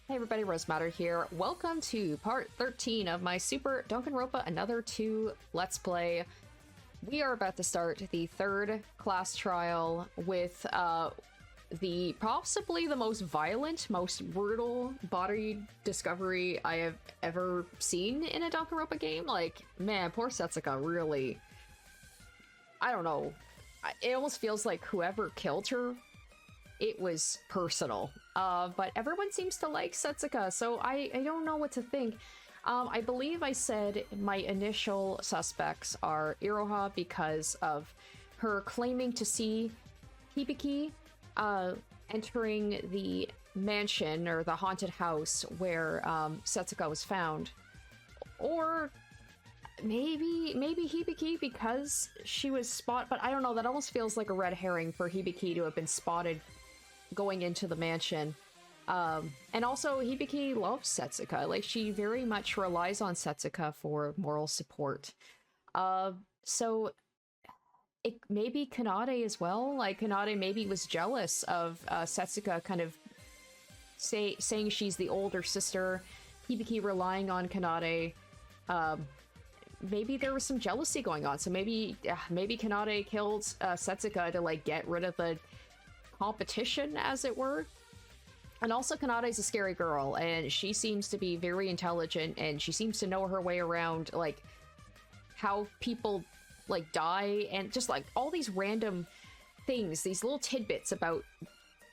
Hey everybody, Rosematter here. Welcome to part 13 of my Super Danganronpa Another 2 Let's Play. We are about to start the third class trial with the possibly the most violent, most brutal body discovery I have ever seen in a Danganronpa game. Like, man, poor Setsuka really... I don't know. It almost feels like whoever killed her, it was personal. But everyone seems to like Setsuka, so I don't know what to think. I believe I said my initial suspects are Iroha because of her claiming to see Hibiki entering the mansion or the haunted house where Setsuka was found. Or maybe Hibiki because she was spotted, but I don't know, that almost feels like a red herring for Hibiki to have been spotted going into the mansion. And also Hibiki loves Setsuka, like she very much relies on Setsuka for moral support. So it maybe Kanade as well, like Kanade maybe was jealous of Setsuka kind of saying she's the older sister, Hibiki relying on Kanade. Maybe there was some jealousy going on, so maybe Kanade killed Setsuka to like get rid of the competition, as it were. And also Kanade's a scary girl, and she seems to be very intelligent, and she seems to know her way around like how people like die, and just like all these random things, these little tidbits about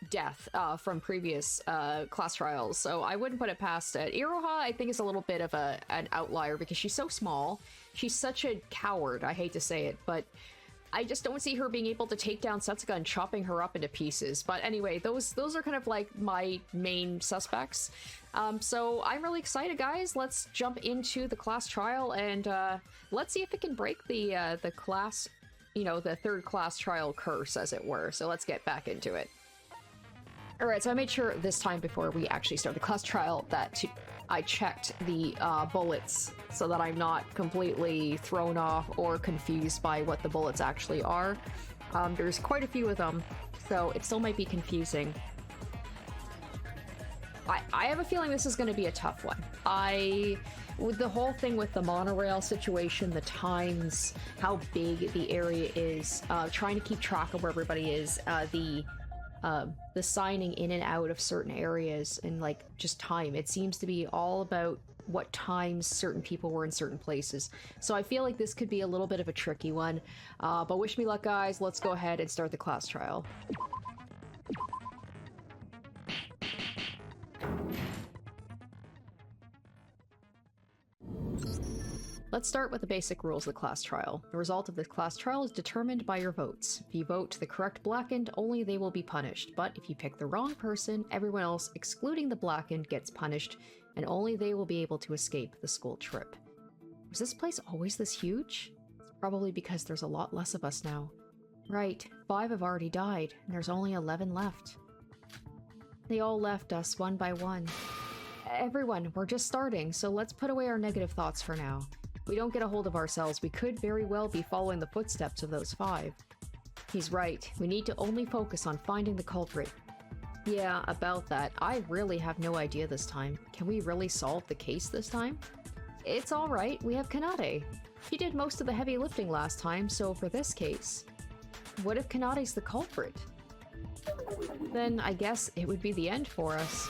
death from previous class trials. So I wouldn't put it past it. Iroha, I think, is a little bit of an outlier because she's so small. She's such a coward, I hate to say it, but I just don't see her being able to take down Setsuka and chopping her up into pieces. But anyway, those are kind of like my main suspects. So I'm really excited, guys. Let's jump into the class trial and let's see if it can break the class, you know, the third class trial curse, as it were. So let's get back into it. All right, so I made sure this time before we actually start the class trial that I checked the bullets so that I'm not completely thrown off or confused by what the bullets actually are. There's quite a few of them, so it still might be confusing. I have a feeling this is going to be a tough one. With the whole thing with the monorail situation, the times, how big the area is, trying to keep track of where everybody is, the signing in and out of certain areas, and like just time. It seems to be all about what times certain people were in certain places. So I feel like this could be a little bit of a tricky one. But wish me luck, guys. Let's go ahead and start the class trial. Let's start with the basic rules of the class trial. The result of this class trial is determined by your votes. If you vote the correct blackened, only they will be punished. But if you pick the wrong person, everyone else, excluding the blackened, gets punished, and only they will be able to escape the school trip. Was this place always this huge? It's probably because there's a lot less of us now. Right, 5 have already died, and there's only 11 left. They all left us one by one. Everyone, we're just starting, so let's put away our negative thoughts for now. If we don't get a hold of ourselves, we could very well be following the footsteps of those 5. He's right. We need to only focus on finding the culprit. Yeah, about that. I really have no idea this time. Can we really solve the case this time? It's alright, we have Kanade. She did most of the heavy lifting last time, so for this case... What if Kanade's the culprit? Then I guess it would be the end for us.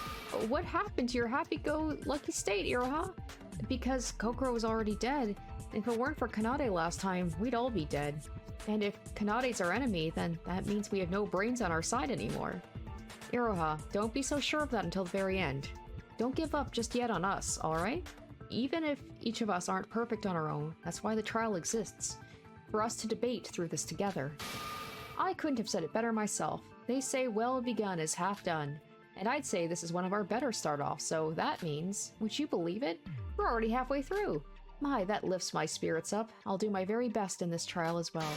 What happened to your happy-go-lucky state, Iroha? Because Kokoro was already dead. If it weren't for Kanade last time, we'd all be dead. And if Kanade's our enemy, then that means we have no brains on our side anymore. Iroha, don't be so sure of that until the very end. Don't give up just yet on us, alright? Even if each of us aren't perfect on our own, that's why the trial exists. For us to debate through this together. I couldn't have said it better myself. They say well begun is half done. And I'd say this is one of our better start-offs, so that means, would you believe it? We're already halfway through. My, that lifts my spirits up. I'll do my very best in this trial as well.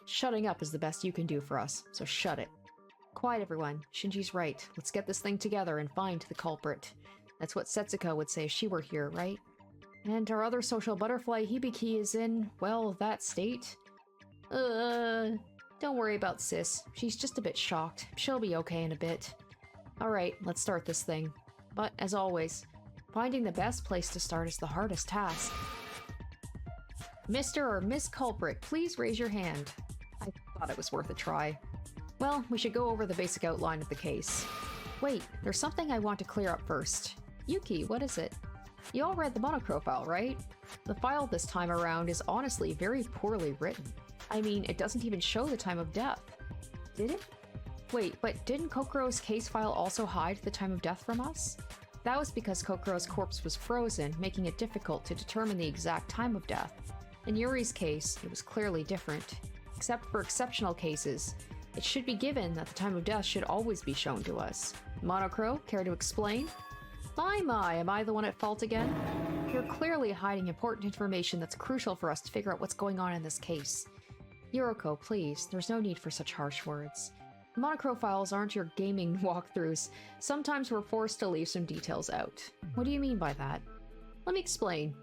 Shutting up is the best you can do for us, so shut it. Quiet, everyone. Shinji's right. Let's get this thing together and find the culprit. That's what Setsuka would say if she were here, right? And our other social butterfly, Hibiki, is in, well, that state. Don't worry about Sis. She's just a bit shocked. She'll be okay in a bit. Alright, let's start this thing. But, as always, finding the best place to start is the hardest task. Mr. or Miss Culprit, please raise your hand. I thought it was worth a try. Well, we should go over the basic outline of the case. Wait, there's something I want to clear up first. Yuki, what is it? You all read the Monocrow file, right? The file this time around is honestly very poorly written. I mean, it doesn't even show the time of death. Did it? Wait, but didn't Kokuro's case file also hide the time of death from us? That was because Kokuro's corpse was frozen, making it difficult to determine the exact time of death. In Yuri's case, it was clearly different. Except for exceptional cases, it should be given that the time of death should always be shown to us. Monocrow, care to explain? My, am I the one at fault again? You're clearly hiding important information that's crucial for us to figure out what's going on in this case. Yuriko, please, there's no need for such harsh words. Monocrow files aren't your gaming walkthroughs. Sometimes we're forced to leave some details out. What do you mean by that? Let me explain.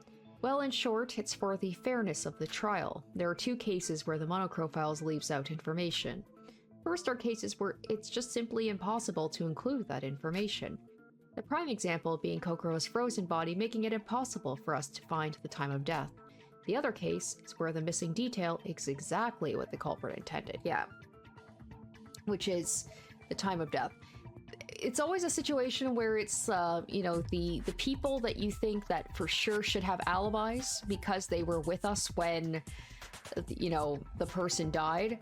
Well, in short, it's for the fairness of the trial. There are two cases where the Monocrow files leaves out information. First are cases where it's just simply impossible to include that information. The prime example being Kokuro's frozen body, making it impossible for us to find the time of death. The other case is where the missing detail is exactly what the culprit intended. Yeah. Which is the time of death. It's always a situation where it's, you know, the people that you think that for sure should have alibis because they were with us when, you know, the person died.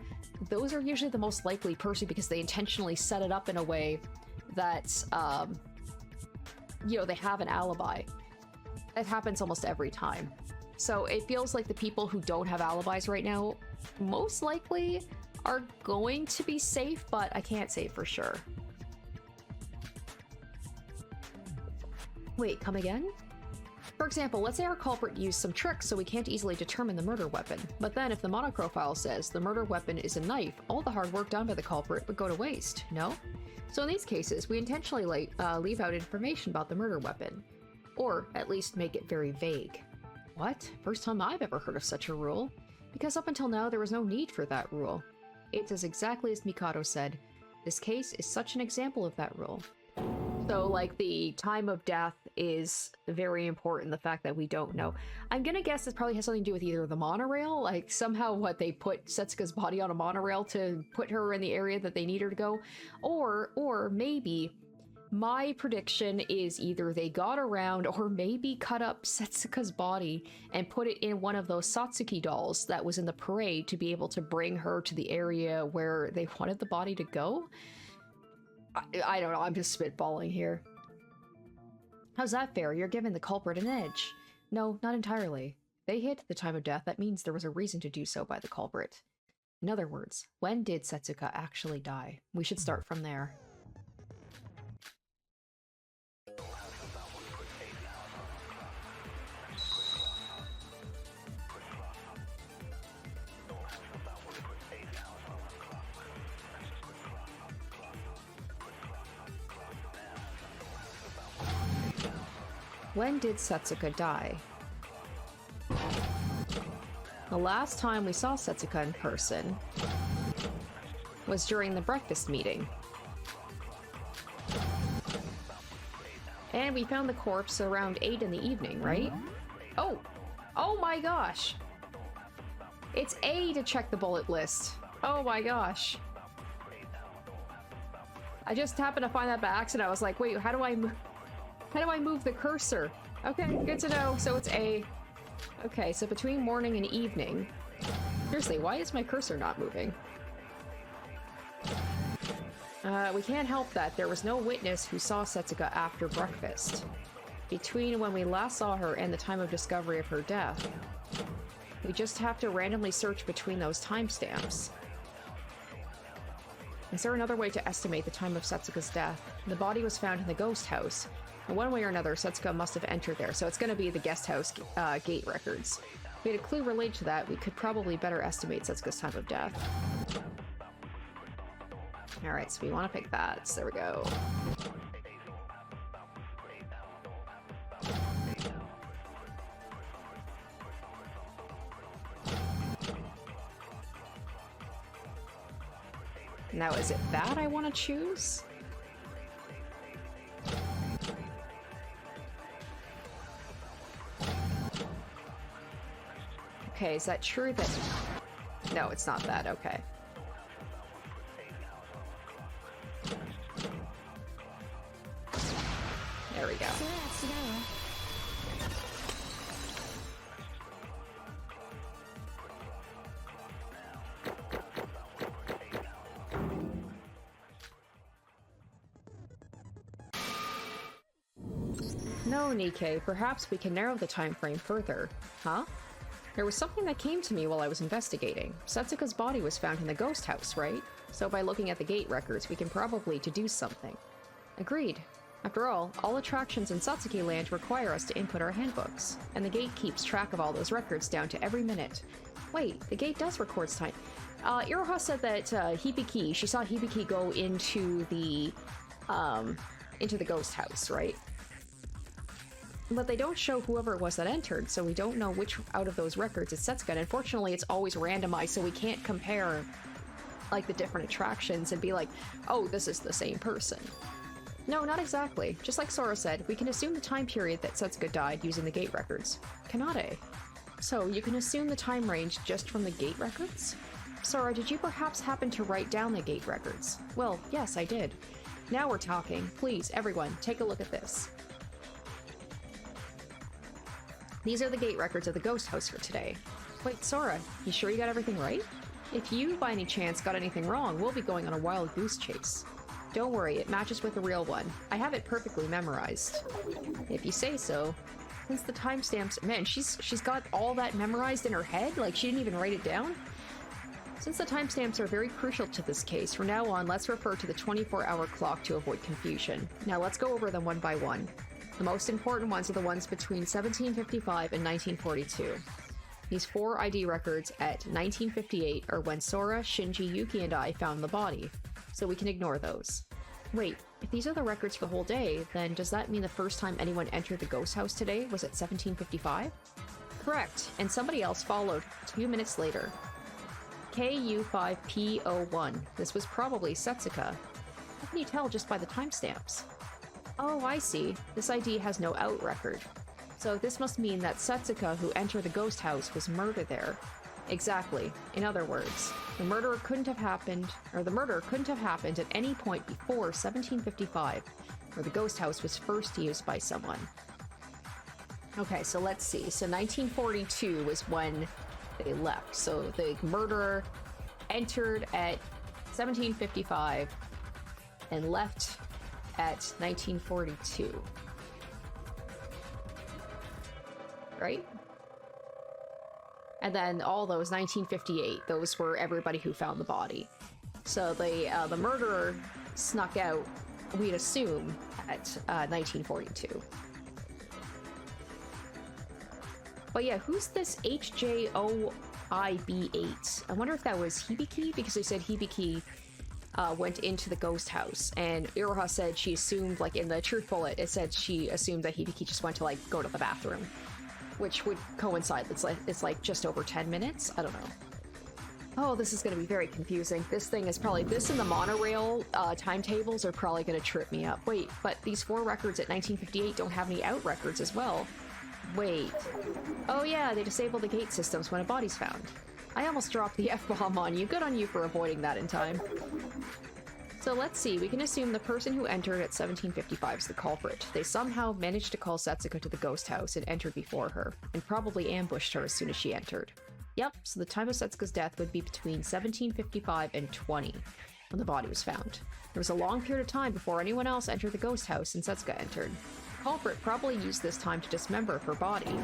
Those are usually the most likely person because they intentionally set it up in a way that, you know, they have an alibi. It happens almost every time. So it feels like the people who don't have alibis right now most likely are going to be safe, but I can't say for sure. Wait, come again? For example, let's say our culprit used some tricks so we can't easily determine the murder weapon. But then if the Monocrow file says the murder weapon is a knife, all the hard work done by the culprit would go to waste, no? So in these cases, we intentionally leave out information about the murder weapon. Or at least make it very vague. What? First time I've ever heard of such a rule. Because up until now, there was no need for that rule. It's as exactly as Mikado said. This case is such an example of that rule. So, like, the time of death is very important, the fact that we don't know. I'm gonna guess this probably has something to do with either the monorail, like somehow what they put Setsuka's body on a monorail to put her in the area that they need her to go, or maybe my prediction is either they got around or maybe cut up Setsuka's body and put it in one of those Satsuki dolls that was in the parade to be able to bring her to the area where they wanted the body to go. I don't know, I'm just spitballing here. How's that fair? You're giving the culprit an edge. No, not entirely. They hit the time of death, that means there was a reason to do so by the culprit. In other words, when did Setsuka actually die? We should start from there. When did Setsuka die? The last time we saw Setsuka in person was during the breakfast meeting. And we found the corpse around 8 in the evening, right? Oh! Oh my gosh! It's A to check the bullet list. Oh my gosh. I just happened to find that by accident. I was like, wait, how do I move the cursor? Okay, good to know. So it's A. Okay, so between morning and evening. Seriously, why is my cursor not moving? We can't help that. There was no witness who saw Setsuka after breakfast. Between when we last saw her and the time of discovery of her death. We just have to randomly search between those timestamps. Is there another way to estimate the time of Setsuka's death? The body was found in the ghost house. And one way or another, Setsuka must have entered there, so it's going to be the guest house gate records. If we had a clue related to that, we could probably better estimate Setsuka's time of death. Alright, so we want to pick that, so there we go. Now, is it that I want to choose? Okay, is that true that... No, it's not that, okay. There we go. No, Nikkei, perhaps we can narrow the time frame further. Huh? There was something that came to me while I was investigating. Setsuka's body was found in the ghost house, right? So by looking at the gate records, we can probably deduce something. Agreed. After all attractions in Satsuki Land require us to input our handbooks, and the gate keeps track of all those records down to every minute. Wait, the gate does record time. Iroha said that Hibiki, she saw Hibiki go into the ghost house, right? But they don't show whoever it was that entered, so we don't know which out of those records is Setsuka. And unfortunately, it's always randomized, so we can't compare, like, the different attractions and be like, oh, this is the same person. No, not exactly. Just like Sora said, we can assume the time period that Setsuka died using the gate records. Kanade. So, you can assume the time range just from the gate records? Sora, did you perhaps happen to write down the gate records? Well, yes, I did. Now we're talking. Please, everyone, take a look at this. These are the gate records of the ghost house for today. Wait, Sora, you sure you got everything right? If you, by any chance, got anything wrong, we'll be going on a wild goose chase. Don't worry, it matches with the real one. I have it perfectly memorized. If you say so. Since the timestamps... Man, she's got all that memorized in her head? Like, she didn't even write it down? Since the timestamps are very crucial to this case, from now on, let's refer to the 24-hour clock to avoid confusion. Now, let's go over them one by one. The most important ones are the ones between 1755 and 1942. These 4 ID records at 1958 are when Sora, Shinji, Yuki, and I found the body, so we can ignore those. Wait, if these are the records for the whole day, then does that mean the first time anyone entered the ghost house today was at 1755? Correct, and somebody else followed 2 minutes later. KU5P01. This was probably Setsuka. How can you tell just by the timestamps? Oh, I see. This ID has no out record. So this must mean that Setsuka, who entered the ghost house, was murdered there. Exactly. In other words, the murder couldn't have happened at any point before 1755, where the ghost house was first used by someone. Okay, so let's see. So 1942 was when they left. So the murderer entered at 1755 and left at 1942. Right? And then all those 1958, those were everybody who found the body. So the murderer snuck out, we'd assume, at 1942. But yeah, who's this HJOIB8? I wonder if that was Hibiki, because they said Hibiki went into the ghost house, and Iroha said she assumed, like in the truth bullet, it said she assumed that Hibiki just went to like go to the bathroom, which would coincide. It's like just over 10 minutes. I don't know. Oh, this is going to be very confusing. This thing is probably this and the monorail timetables are probably going to trip me up. Wait, but these 4 records at 1958 don't have any out records as well. Wait. Oh yeah, they disable the gate systems when a body's found. I almost dropped the F-bomb on you. Good on you for avoiding that in time. So let's see, we can assume the person who entered at 1755 is the culprit. They somehow managed to call Setsuka to the ghost house and entered before her, and probably ambushed her as soon as she entered. Yep, so the time of Setsuka's death would be between 1755 and 20, when the body was found. There was a long period of time before anyone else entered the ghost house and Setsuka entered. The culprit probably used this time to dismember her body.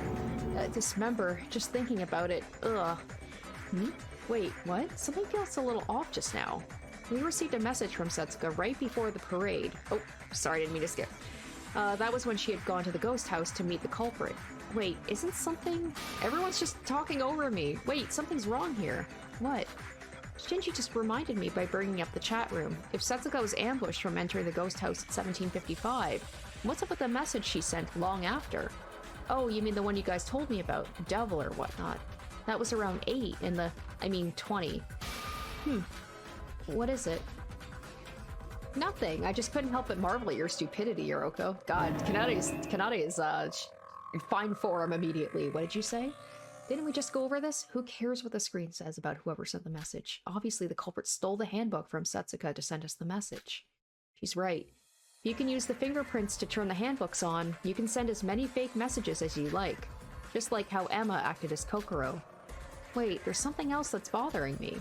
Dismember, just thinking about it, ugh. Wait, what? Something feels a little off just now. We received a message from Setsuka right before the parade. Oh, sorry, didn't mean to skip. That was when she had gone to the ghost house to meet the culprit. Wait, isn't something... Everyone's just talking over me. Wait, something's wrong here. What? Shinji just reminded me by bringing up the chat room. If Setsuka was ambushed from entering the ghost house at 1755, what's up with the message she sent long after? Oh, you mean the one you guys told me about, the devil or whatnot. That was around 8 in the... 20. What is it? Nothing. I just couldn't help but marvel at your stupidity, Yoroko. God, Kanade is in fine form immediately. What did you say? Didn't we just go over this? Who cares what the screen says about whoever sent the message? Obviously, the culprit stole the handbook from Setsuka to send us the message. She's right. If you can use the fingerprints to turn the handbooks on, you can send as many fake messages as you like. Just like how Emma acted as Kokoro. Wait, there's something else that's bothering me.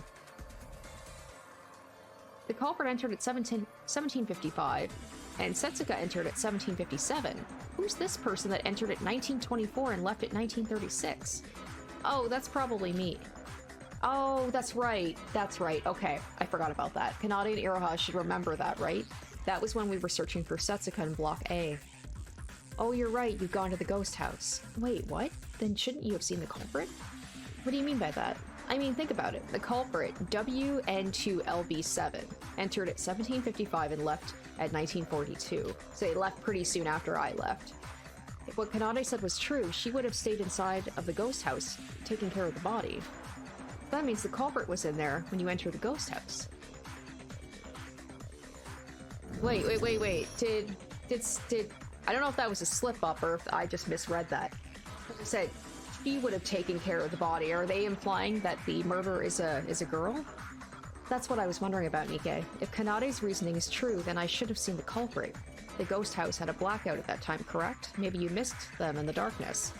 The culprit entered at 1755, and Setsuka entered at 1757. Who's this person that entered at 1924 and left at 1936? Oh, that's probably me. Oh, that's right. That's right. Okay, I forgot about that. Kanade and Iroha should remember that, right? That was when we were searching for Setsuka in Block A. Oh, you're right. You've gone to the ghost house. Wait, what? Then shouldn't you have seen the culprit? What do you mean by that? I mean, think about it. The culprit, WN2LB7, entered at 1755 and left at 1942. So they left pretty soon after I left. If what Kanade said was true, she would have stayed inside of the ghost house, taking care of the body. That means the culprit was in there when you entered the ghost house. Wait. Did I don't know if that was a slip-up or if I just misread that. As I said, she would have taken care of the body. Are they implying that the murderer is a girl? That's what I was wondering about, Nikke. If Kanade's reasoning is true, then I should have seen the culprit. The ghost house had a blackout at that time, correct? Maybe you missed them in the darkness.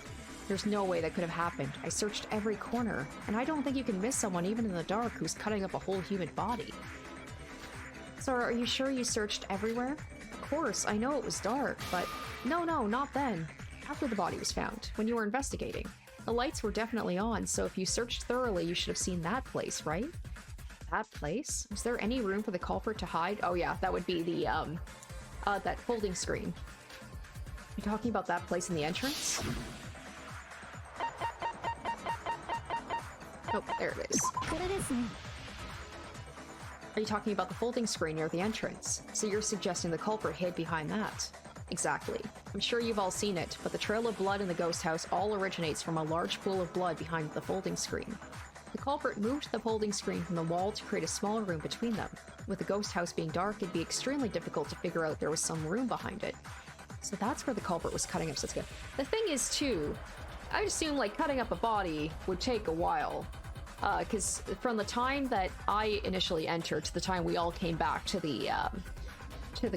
There's no way that could have happened. I searched every corner, and I don't think you can miss someone even in the dark who's cutting up a whole human body. Sora, are you sure you searched everywhere? Of course, I know it was dark, but... No, not then. After the body was found, when you were investigating. The lights were definitely on, so if you searched thoroughly, you should have seen that place, right? That place? Was there any room for the culprit to hide? Oh yeah, that would be the, that folding screen. You talking about that place in the entrance? Oh, there it is. Are you talking about the folding screen near the entrance? So you're suggesting the culprit hid behind that? Exactly. I'm sure you've all seen it, but the trail of blood in the ghost house all originates from a large pool of blood behind the folding screen. The culprit moved the folding screen from the wall to create a small room between them. With the ghost house being dark, it'd be extremely difficult to figure out there was some room behind it. So that's where the culprit was cutting up Setsuka. The thing is, too, I assume, like, cutting up a body would take a while. Because from the time that I initially entered to the time we all came back to the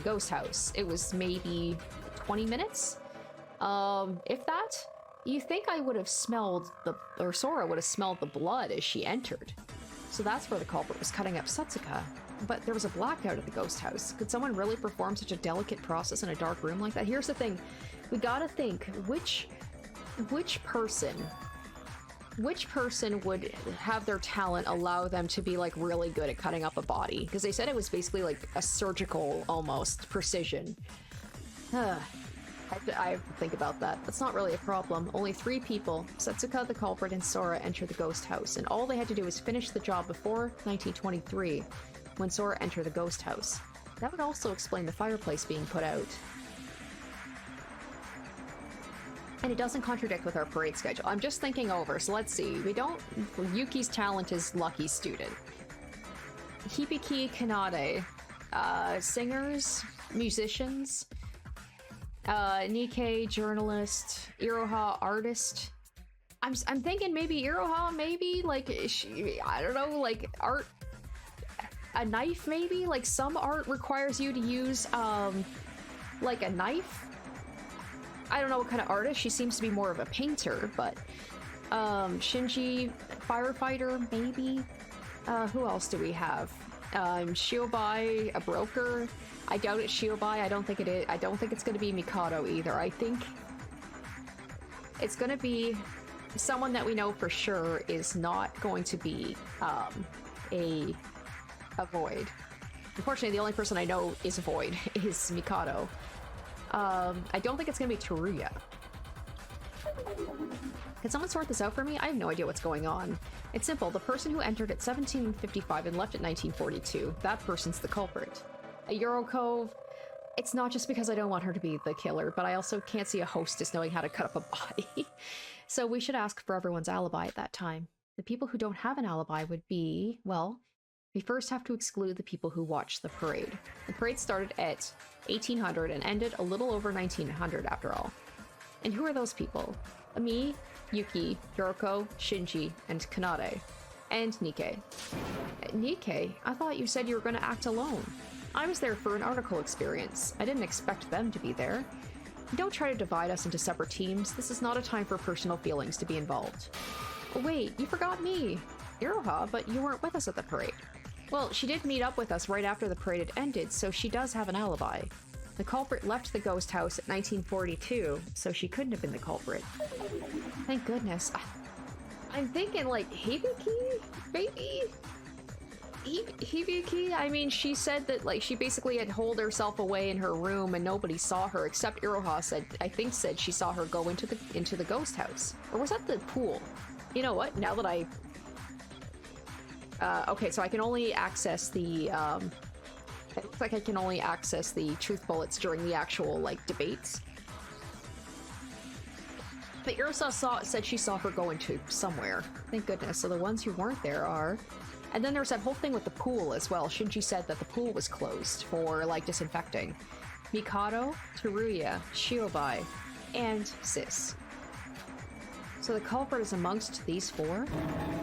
ghost house, it was maybe 20 minutes? If that? You think I would have smelled or Sora would have smelled the blood as she entered. So that's where the culprit was cutting up Setsuka. But there was a blackout at the ghost house. Could someone really perform such a delicate process in a dark room like that? Here's the thing. We gotta think, which person would have their talent allow them to be, like, really good at cutting up a body? Because they said it was basically, like, a surgical, almost, precision. I have to think about that. That's not really a problem. Only 3 people, Setsuka, the culprit, and Sora, entered the ghost house, and all they had to do was finish the job before 1923, when Sora entered the ghost house. That would also explain the fireplace being put out. And it doesn't contradict with our parade schedule. I'm just thinking over, so let's see. Yuki's talent is lucky student. Hibiki, Kanade. Singers, musicians. Nikke, journalist. Iroha, artist. I'm thinking maybe Iroha, maybe, like, I don't know, like, art. A knife, maybe? Like, some art requires you to use, like, a knife? I don't know what kind of artist. She seems to be more of a painter, but Shinji, firefighter, maybe. Who else do we have? Shiobai, a broker. I doubt it's Shiobai. I don't think it is. I don't think it's going to be Mikado either. I think it's going to be someone that we know for sure is not going to be a Void. Unfortunately, the only person I know is a Void is Mikado. I don't think it's gonna be Teruya. Can someone sort this out for me? I have no idea what's going on. It's simple. The person who entered at 1755 and left at 1942, that person's the culprit. A Eurocove, it's not just because I don't want her to be the killer, but I also can't see a hostess knowing how to cut up a body. So we should ask for everyone's alibi at that time. The people who don't have an alibi would be, well, we first have to exclude the people who watched the parade. The parade started at 1800 and ended a little over 1900 after all. And who are those people? Me, Yuki, Yoroko, Shinji, and Kanade. And Nikkei. Nikkei? I thought you said you were going to act alone. I was there for an article experience. I didn't expect them to be there. Don't try to divide us into separate teams. This is not a time for personal feelings to be involved. Oh, wait, you forgot me. Iroha, but you weren't with us at the parade. Well, she did meet up with us right after the parade had ended, so she does have an alibi. The culprit left the ghost house at 1942, so she couldn't have been the culprit. Thank goodness. I'm thinking, like, Hibiki? Maybe? Hibiki? I mean, she said that, like, she basically had holed herself away in her room and nobody saw her, except Iroha said she saw her go into the ghost house. Or was that the pool? You know what? Now that I... okay, so I can only access the, it looks like I can only access the truth bullets during the actual, like, debates. But Iroha said she saw her go into somewhere. Thank goodness. So the ones who weren't there are... And then there's that whole thing with the pool as well. Shinji said that the pool was closed for, like, disinfecting. Mikado, Teruya, Shiobai, and Sis. So the culprit is amongst these four?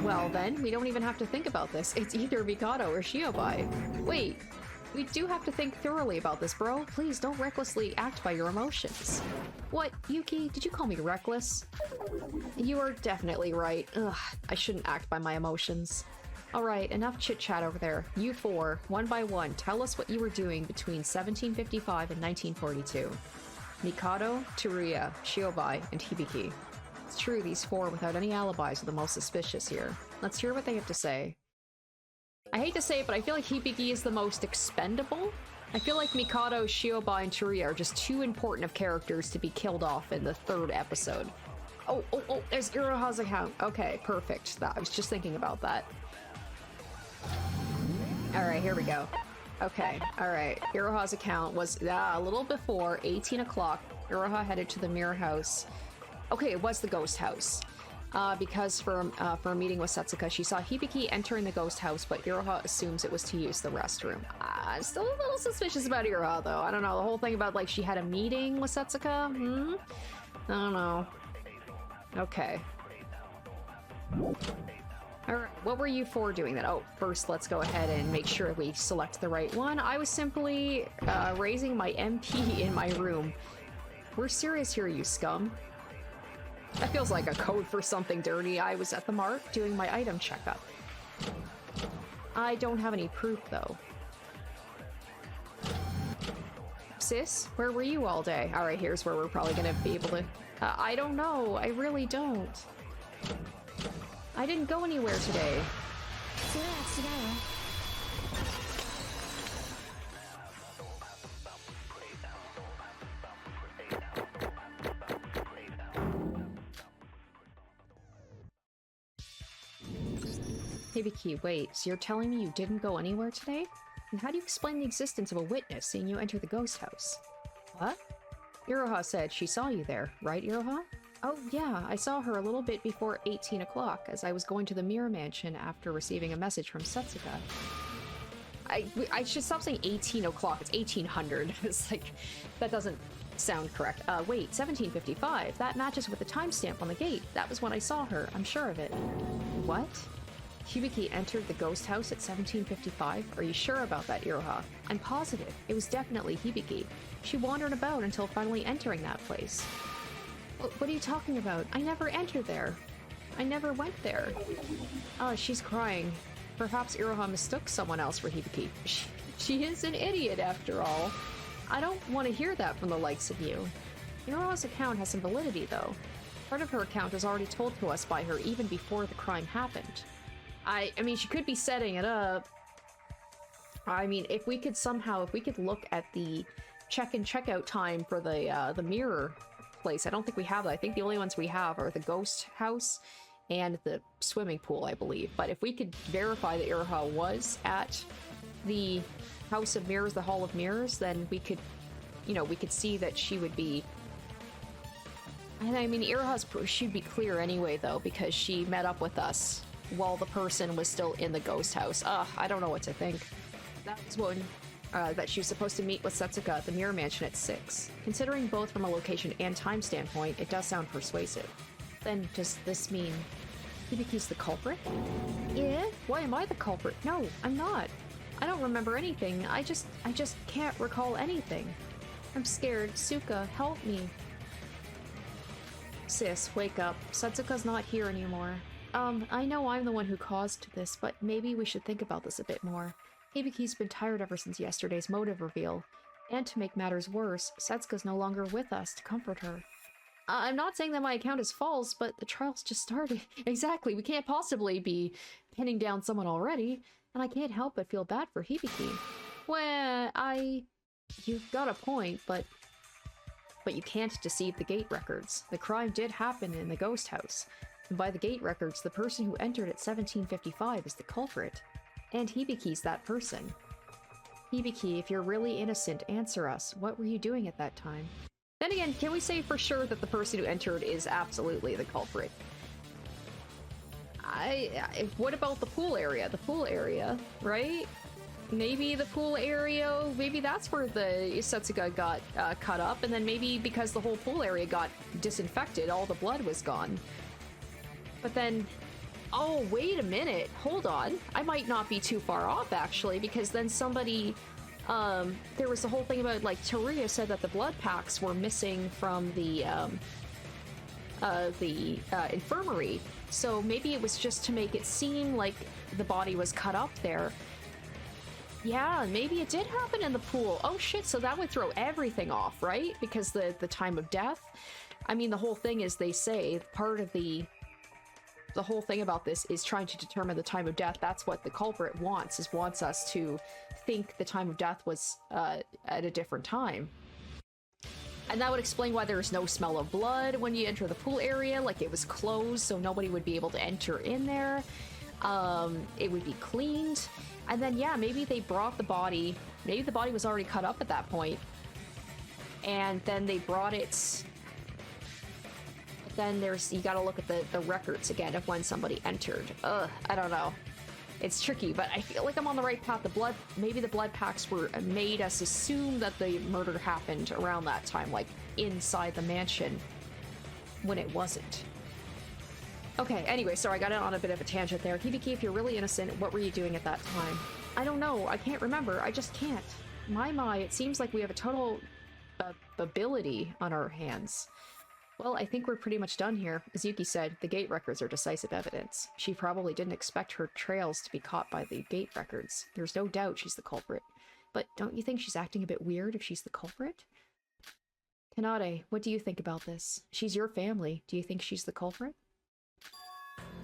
Well then, we don't even have to think about this. It's either Mikado or Shiobai. Wait, we do have to think thoroughly about this, bro. Please don't recklessly act by your emotions. What, Yuki? Did you call me reckless? You are definitely right. Ugh, I shouldn't act by my emotions. Alright, enough chit-chat over there. You four, one by one, tell us what you were doing between 1755 and 1942. Mikado, Teruya, Shiobai, and Hibiki. It's true, these four without any alibis are the most suspicious here. Let's hear what they have to say. I hate to say it, but I feel like Hibiki is the most expendable. I feel like Mikado, Shiobai, and Teruya are just too important of characters to be killed off in the third episode. Oh, there's Iroha's account. Okay, perfect. I was just thinking about that. Alright, here we go. Okay, alright. Iroha's account was a little before 18 o'clock. Iroha headed to the mirror house. Okay, it was the ghost house. Because for a meeting with Setsuka, she saw Hibiki entering the ghost house, but Iroha assumes it was to use the restroom. I'm still a little suspicious about Iroha, though. I don't know, the whole thing about, like, she had a meeting with Setsuka? I don't know. Okay. Alright, what were you four doing then? Oh, first let's go ahead and make sure we select the right one. I was simply raising my MP in my room. We're serious here, you scum. That feels like a code for something dirty. I was at the mark doing my item checkup. I don't have any proof, though. Sis, where were you all day? Alright, here's where we're probably gonna be able to... I don't know. I really don't. I didn't go anywhere today. Hibiki, wait, so you're telling me you didn't go anywhere today? And how do you explain the existence of a witness seeing you enter the ghost house? What? Iroha said she saw you there, right, Iroha? Oh yeah, I saw her a little bit before 18 o'clock as I was going to the Mirror Mansion after receiving a message from Setsuka. I should stop saying 18 o'clock, it's 1800. It's like, that doesn't sound correct. Wait, 1755? That matches with the timestamp on the gate. That was when I saw her, I'm sure of it. What? Hibiki entered the ghost house at 1755? Are you sure about that, Iroha? I'm positive. It was definitely Hibiki. She wandered about until finally entering that place. What are you talking about? I never entered there. I never went there. Oh, she's crying. Perhaps Iroha mistook someone else for Hibiki. She is an idiot, after all. I don't want to hear that from the likes of you. Iroha's account has some validity, though. Part of her account was already told to us by her even before the crime happened. I mean, she could be setting it up. I mean, if we could look at the check-in, check-out time for the mirror place. I don't think we have that. I think the only ones we have are the ghost house and the swimming pool, I believe. But if we could verify that Iroha was at the House of Mirrors, the Hall of Mirrors, then we could, you know, we could see that she would be... And I mean, Iroha's should be clear anyway, though, because she met up with us while the person was still in the ghost house. I don't know what to think. That was when... that she was supposed to meet with Setsuka at the Mirror Mansion at 6. Considering both from a location and time standpoint, it does sound persuasive. Then does this mean Hibiki's the culprit? Yeah? Why am I the culprit? No, I'm not. I don't remember anything. I just can't recall anything. I'm scared. Suka, help me. Sis, wake up. Setsuka's not here anymore. I know I'm the one who caused this, but maybe we should think about this a bit more. Hibiki's been tired ever since yesterday's motive reveal. And to make matters worse, Setsuka's no longer with us to comfort her. I'm not saying that my account is false, but the trial's just started. Exactly, we can't possibly be pinning down someone already, and I can't help but feel bad for Hibiki. Well, You've got a point, but you can't deceive the gate records. The crime did happen in the ghost house. And by the gate records, the person who entered at 1755 is the culprit. And Hibiki's that person. Hibiki, if you're really innocent, answer us. What were you doing at that time? Then again, can we say for sure that the person who entered is absolutely the culprit? What about the pool area? The pool area, right? Maybe the pool area, maybe that's where the Setsuka got cut up, and then maybe because the whole pool area got disinfected, all the blood was gone. But then, oh, wait a minute, hold on. I might not be too far off, actually, because then somebody, there was the whole thing about, like, Teruya said that the blood packs were missing from the infirmary. So maybe it was just to make it seem like the body was cut up there. Yeah, maybe it did happen in the pool. Oh shit, so that would throw everything off, right? Because the time of death. I mean, the whole thing is, they say, part of the whole thing about this is trying to determine the time of death. That's what the culprit wants us to think the time of death was at a different time. And that would explain why there's no smell of blood when you enter the pool area, like it was closed so nobody would be able to enter in there. It would be cleaned. And then, yeah, maybe they brought the body, maybe the body was already cut up at that point, and then they brought it, then you gotta look at the records again of when somebody entered. I don't know. It's tricky, but I feel like I'm on the right path. Maybe the blood packs were made us assume that the murder happened around that time, like inside the mansion, when it wasn't. Okay, anyway, sorry, I got on a bit of a tangent there. Hibiki, if you're really innocent, what were you doing at that time? I don't know. I can't remember. I just can't. My, it seems like we have a total ability on our hands. Well, I think we're pretty much done here. As Yuki said, the gate records are decisive evidence. She probably didn't expect her trails to be caught by the gate records. There's no doubt she's the culprit. But don't you think she's acting a bit weird if she's the culprit? Kanade, what do you think about this? She's your family. Do you think she's the culprit?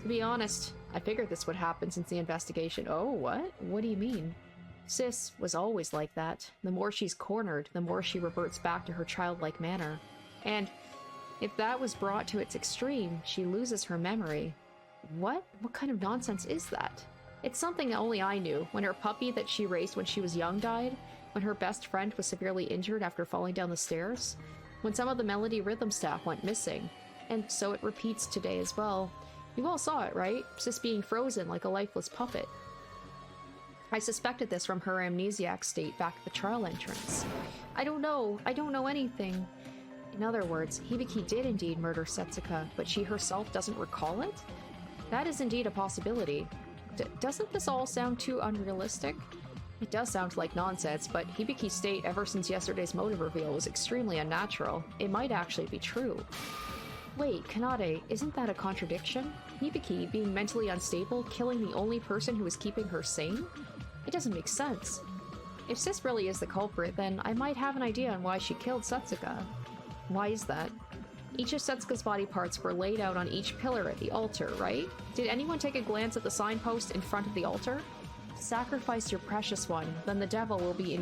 To be honest, I figured this would happen since the investigation. Oh, what? What do you mean? Sis was always like that. The more she's cornered, the more she reverts back to her childlike manner. And if that was brought to its extreme, she loses her memory. What? What kind of nonsense is that? It's something only I knew. When her puppy that she raised when she was young died, when her best friend was severely injured after falling down the stairs, when some of the Melody Rhythm staff went missing. And so it repeats today as well. You all saw it, right? Sis being frozen like a lifeless puppet. I suspected this from her amnesiac state back at the trial entrance. I don't know anything. In other words, Hibiki did indeed murder Setsuka, but she herself doesn't recall it? That is indeed a possibility. Doesn't this all sound too unrealistic? It does sound like nonsense, but Hibiki's state ever since yesterday's motive reveal was extremely unnatural. It might actually be true. Wait, Kanade, isn't that a contradiction? Hibiki, being mentally unstable, killing the only person who is keeping her sane? It doesn't make sense. If Sis really is the culprit, then I might have an idea on why she killed Setsuka. Why is that? Each of Setsuka's body parts were laid out on each pillar at the altar, right? Did anyone take a glance at the signpost in front of the altar? Sacrifice your precious one, then the devil will be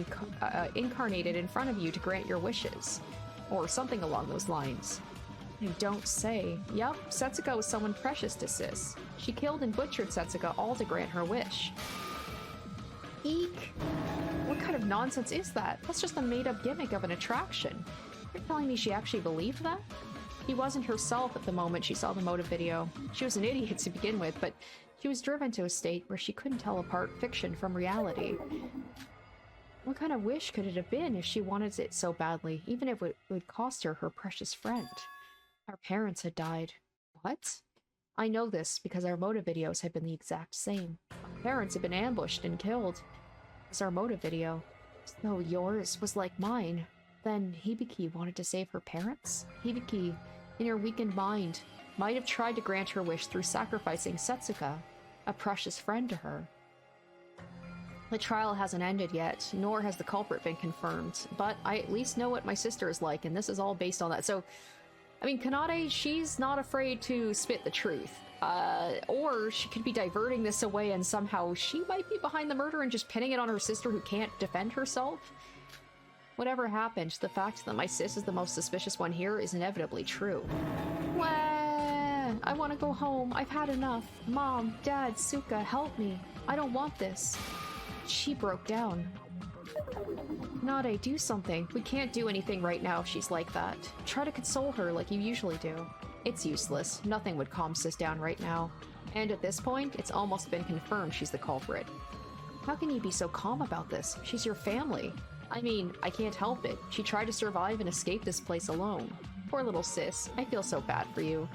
incarnated in front of you to grant your wishes. Or something along those lines. You don't say. Yup, Setsuka was someone precious to Sis. She killed and butchered Setsuka all to grant her wish. Eek! What kind of nonsense is that? That's just a made-up gimmick of an attraction. You're telling me she actually believed that? She wasn't herself at the moment she saw the motive video. She was an idiot to begin with, but she was driven to a state where she couldn't tell apart fiction from reality. What kind of wish could it have been if she wanted it so badly, even if it would cost her her precious friend? Our parents had died. What? I know this because our motive videos have been the exact same. Our parents have been ambushed and killed. It's our motive video. So yours was like mine. Then Hibiki wanted to save her parents? Hibiki, in her weakened mind, might have tried to grant her wish through sacrificing Setsuka, a precious friend to her. The trial hasn't ended yet, nor has the culprit been confirmed, but I at least know what my sister is like, and this is all based on that. So, I mean, Kanade, she's not afraid to spit the truth. Or she could be diverting this away and somehow she might be behind the murder and just pinning it on her sister who can't defend herself. Whatever happened, the fact that my sis is the most suspicious one here is inevitably true. Wah! I want to go home. I've had enough. Mom, Dad, Suka, help me. I don't want this. She broke down. Nade, do something. We can't do anything right now if she's like that. Try to console her like you usually do. It's useless. Nothing would calm sis down right now. And at this point, it's almost been confirmed she's the culprit. How can you be so calm about this? She's your family. I mean, I can't help it. She tried to survive and escape this place alone. Poor little sis. I feel so bad for you.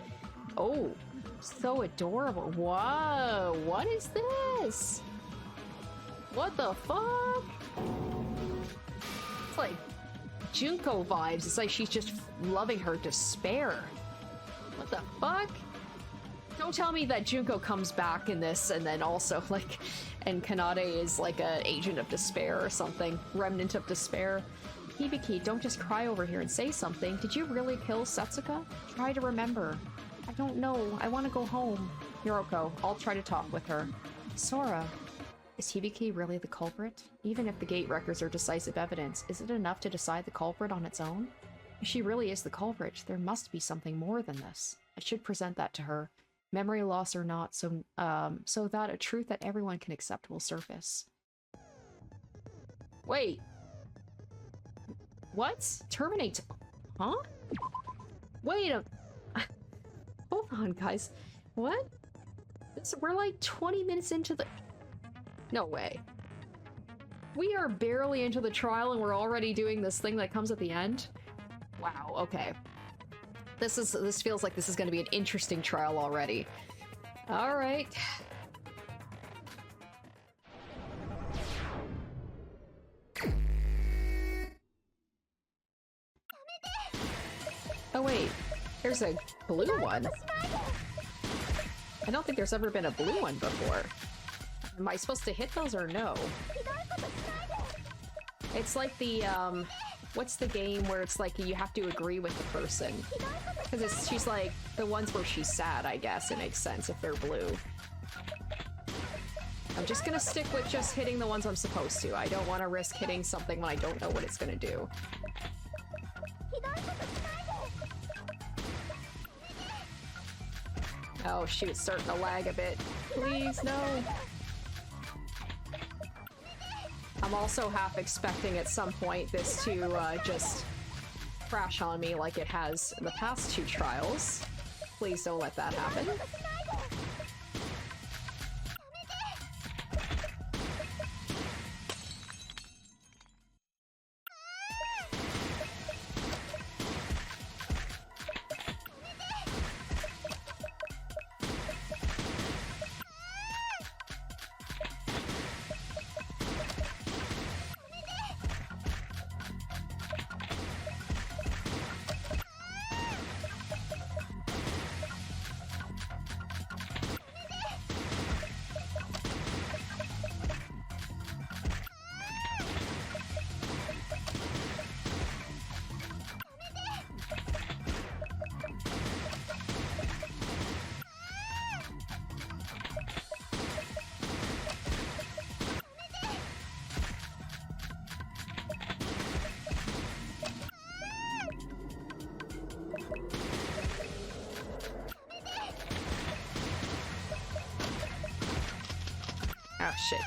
Oh, so adorable. Whoa, what is this? What the fuck? It's like Junko vibes. It's like she's just loving her despair. What the fuck? Don't tell me that Junko comes back in this and then also like, and Kanade is like an agent of despair or something. Remnant of despair. Hibiki, don't just cry over here and say something. Did you really kill Setsuka? Try to remember. I don't know. I want to go home. Yoroko, I'll try to talk with her. Sora. Is Hibiki really the culprit? Even if the gate records are decisive evidence, is it enough to decide the culprit on its own? If she really is the culprit, there must be something more than this. I should present that to her, memory loss or not, so that a truth that everyone can accept will surface. Wait. What? Terminate? Huh? Wait a... Hold on, guys. What? We're like 20 minutes into the... No way. We are barely into the trial and we're already doing this thing that comes at the end? Wow, okay. This feels like this is going to be an interesting trial already. Alright. Oh wait, there's a blue one. I don't think there's ever been a blue one before. Am I supposed to hit those or no? It's like the, what's the game where it's like you have to agree with the person? Because she's like, the ones where she's sad, I guess. It makes sense if they're blue. I'm just gonna stick with just hitting the ones I'm supposed to. I don't want to risk hitting something when I don't know what it's gonna do. Oh shoot, it's starting to lag a bit. Please, no! I'm also half expecting at some point this to just crash on me like it has in the past two trials. Please don't let that happen. Oh, shit.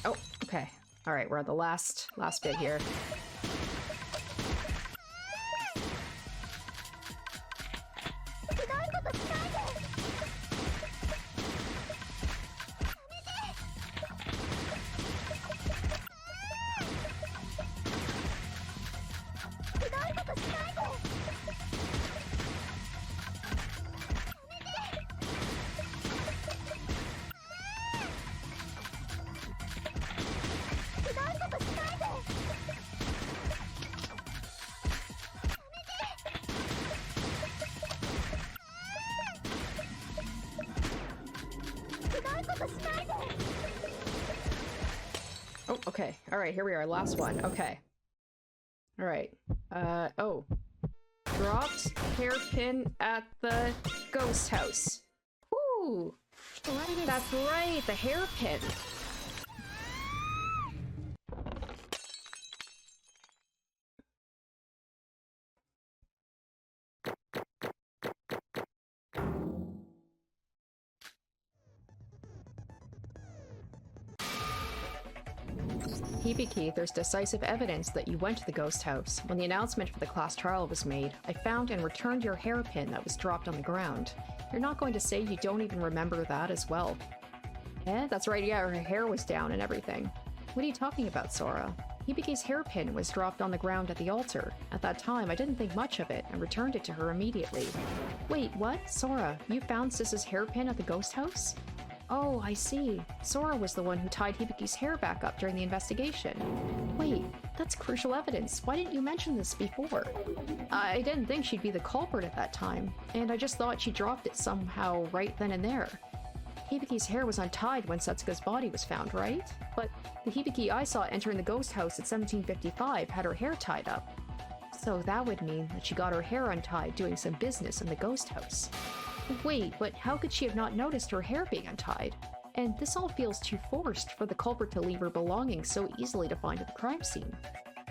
Oh, okay. All right, we're at the last bit here. Okay, alright, here we are, last one. Okay. Alright. Oh. Dropped hairpin at the ghost house. Woo! That's right, the hairpin. Hibiki, there's decisive evidence that you went to the ghost house. When the announcement for the class trial was made, I found and returned your hairpin that was dropped on the ground. You're not going to say you don't even remember that as well. Eh? That's right, yeah, her hair was down and everything. What are you talking about, Sora? Hibiki's hairpin was dropped on the ground at the altar. At that time, I didn't think much of it and returned it to her immediately. Wait, what? Sora, you found Sis's hairpin at the ghost house? Oh, I see. Sora was the one who tied Hibiki's hair back up during the investigation. Wait, that's crucial evidence. Why didn't you mention this before? I didn't think she'd be the culprit at that time, and I just thought she dropped it somehow right then and there. Hibiki's hair was untied when Setsuka's body was found, right? But the Hibiki I saw entering the ghost house at 1755 had her hair tied up. So that would mean that she got her hair untied doing some business in the ghost house. Wait, but how could she have not noticed her hair being untied? And this all feels too forced for the culprit to leave her belongings so easily to find at the crime scene.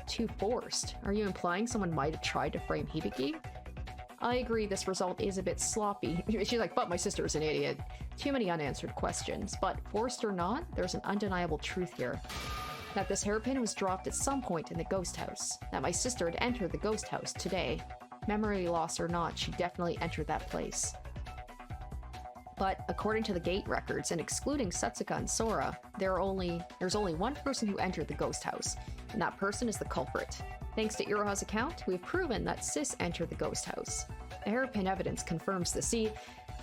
Too forced? Are you implying someone might have tried to frame Hibiki? I agree this result is a bit sloppy. She's like, but my sister is an idiot. Too many unanswered questions, but forced or not, there's an undeniable truth here. That this hairpin was dropped at some point in the ghost house. That my sister had entered the ghost house today. Memory loss or not, she definitely entered that place. But according to the gate records, and excluding Setsuka and Sora, there's only one person who entered the ghost house, and that person is the culprit. Thanks to Iroha's account, we've proven that Sis entered the ghost house. The hairpin evidence confirms this. See,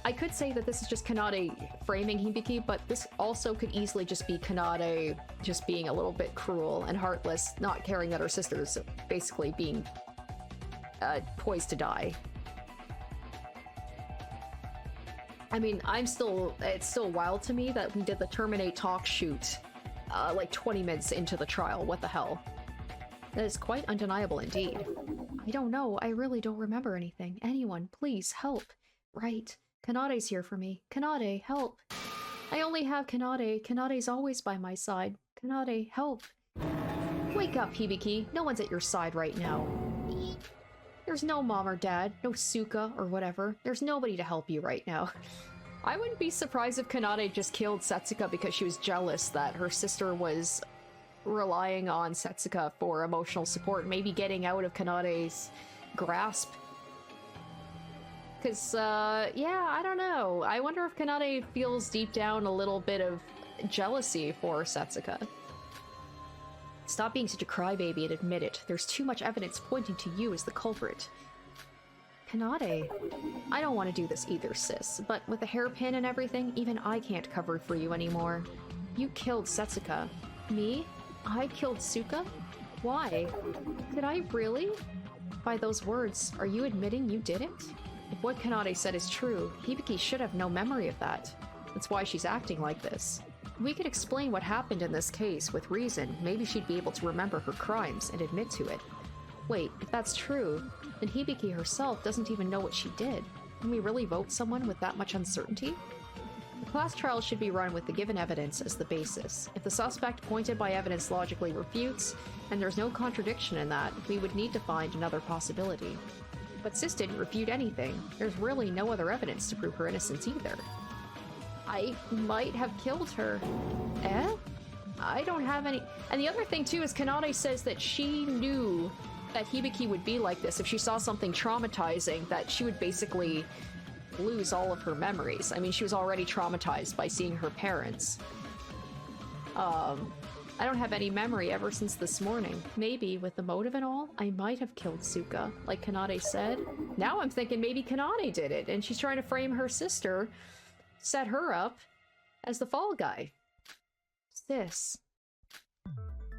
I could say that this is just Kanade framing Hibiki, but this also could easily just be Kanade just being a little bit cruel and heartless, not caring that her sister's basically being poised to die. I mean, it's still wild to me that we did the Terminate talk shoot like 20 minutes into the trial. What the hell? That is quite undeniable indeed. I don't know. I really don't remember anything. Anyone, please, help. Right. Kanade's here for me. Kanade, help. I only have Kanade. Kanade's always by my side. Kanade, help. Wake up, Hibiki. No one's at your side right now. There's no mom or dad, no Suka or whatever. There's nobody to help you right now. I wouldn't be surprised if Kanade just killed Setsuka because she was jealous that her sister was relying on Setsuka for emotional support, maybe getting out of Kanade's grasp. Because, yeah, I don't know. I wonder if Kanade feels deep down a little bit of jealousy for Setsuka. Stop being such a crybaby and admit it. There's too much evidence pointing to you as the culprit. Kanade. I don't want to do this either, sis, but with the hairpin and everything, even I can't cover for you anymore. You killed Setsuka. Me? I killed Suka? Why? Did I really? By those words, are you admitting you did it? If what Kanade said is true, Hibiki should have no memory of that. That's why she's acting like this. We could explain what happened in this case with reason. Maybe she'd be able to remember her crimes and admit to it. Wait, if that's true, then Hibiki herself doesn't even know what she did. Can we really vote someone with that much uncertainty? The class trial should be run with the given evidence as the basis. If the suspect pointed by evidence logically refutes, and there's no contradiction in that, we would need to find another possibility. But Sis didn't refute anything. There's really no other evidence to prove her innocence either. I might have killed her. Eh? I don't have any... And the other thing, too, is Kanade says that she knew that Hibiki would be like this. If she saw something traumatizing, that she would basically lose all of her memories. I mean, she was already traumatized by seeing her parents. I don't have any memory ever since this morning. Maybe, with the motive and all, I might have killed Suka, like Kanade said. Now I'm thinking maybe Kanade did it, and she's trying to frame her sister, set her up as the fall guy. Sis.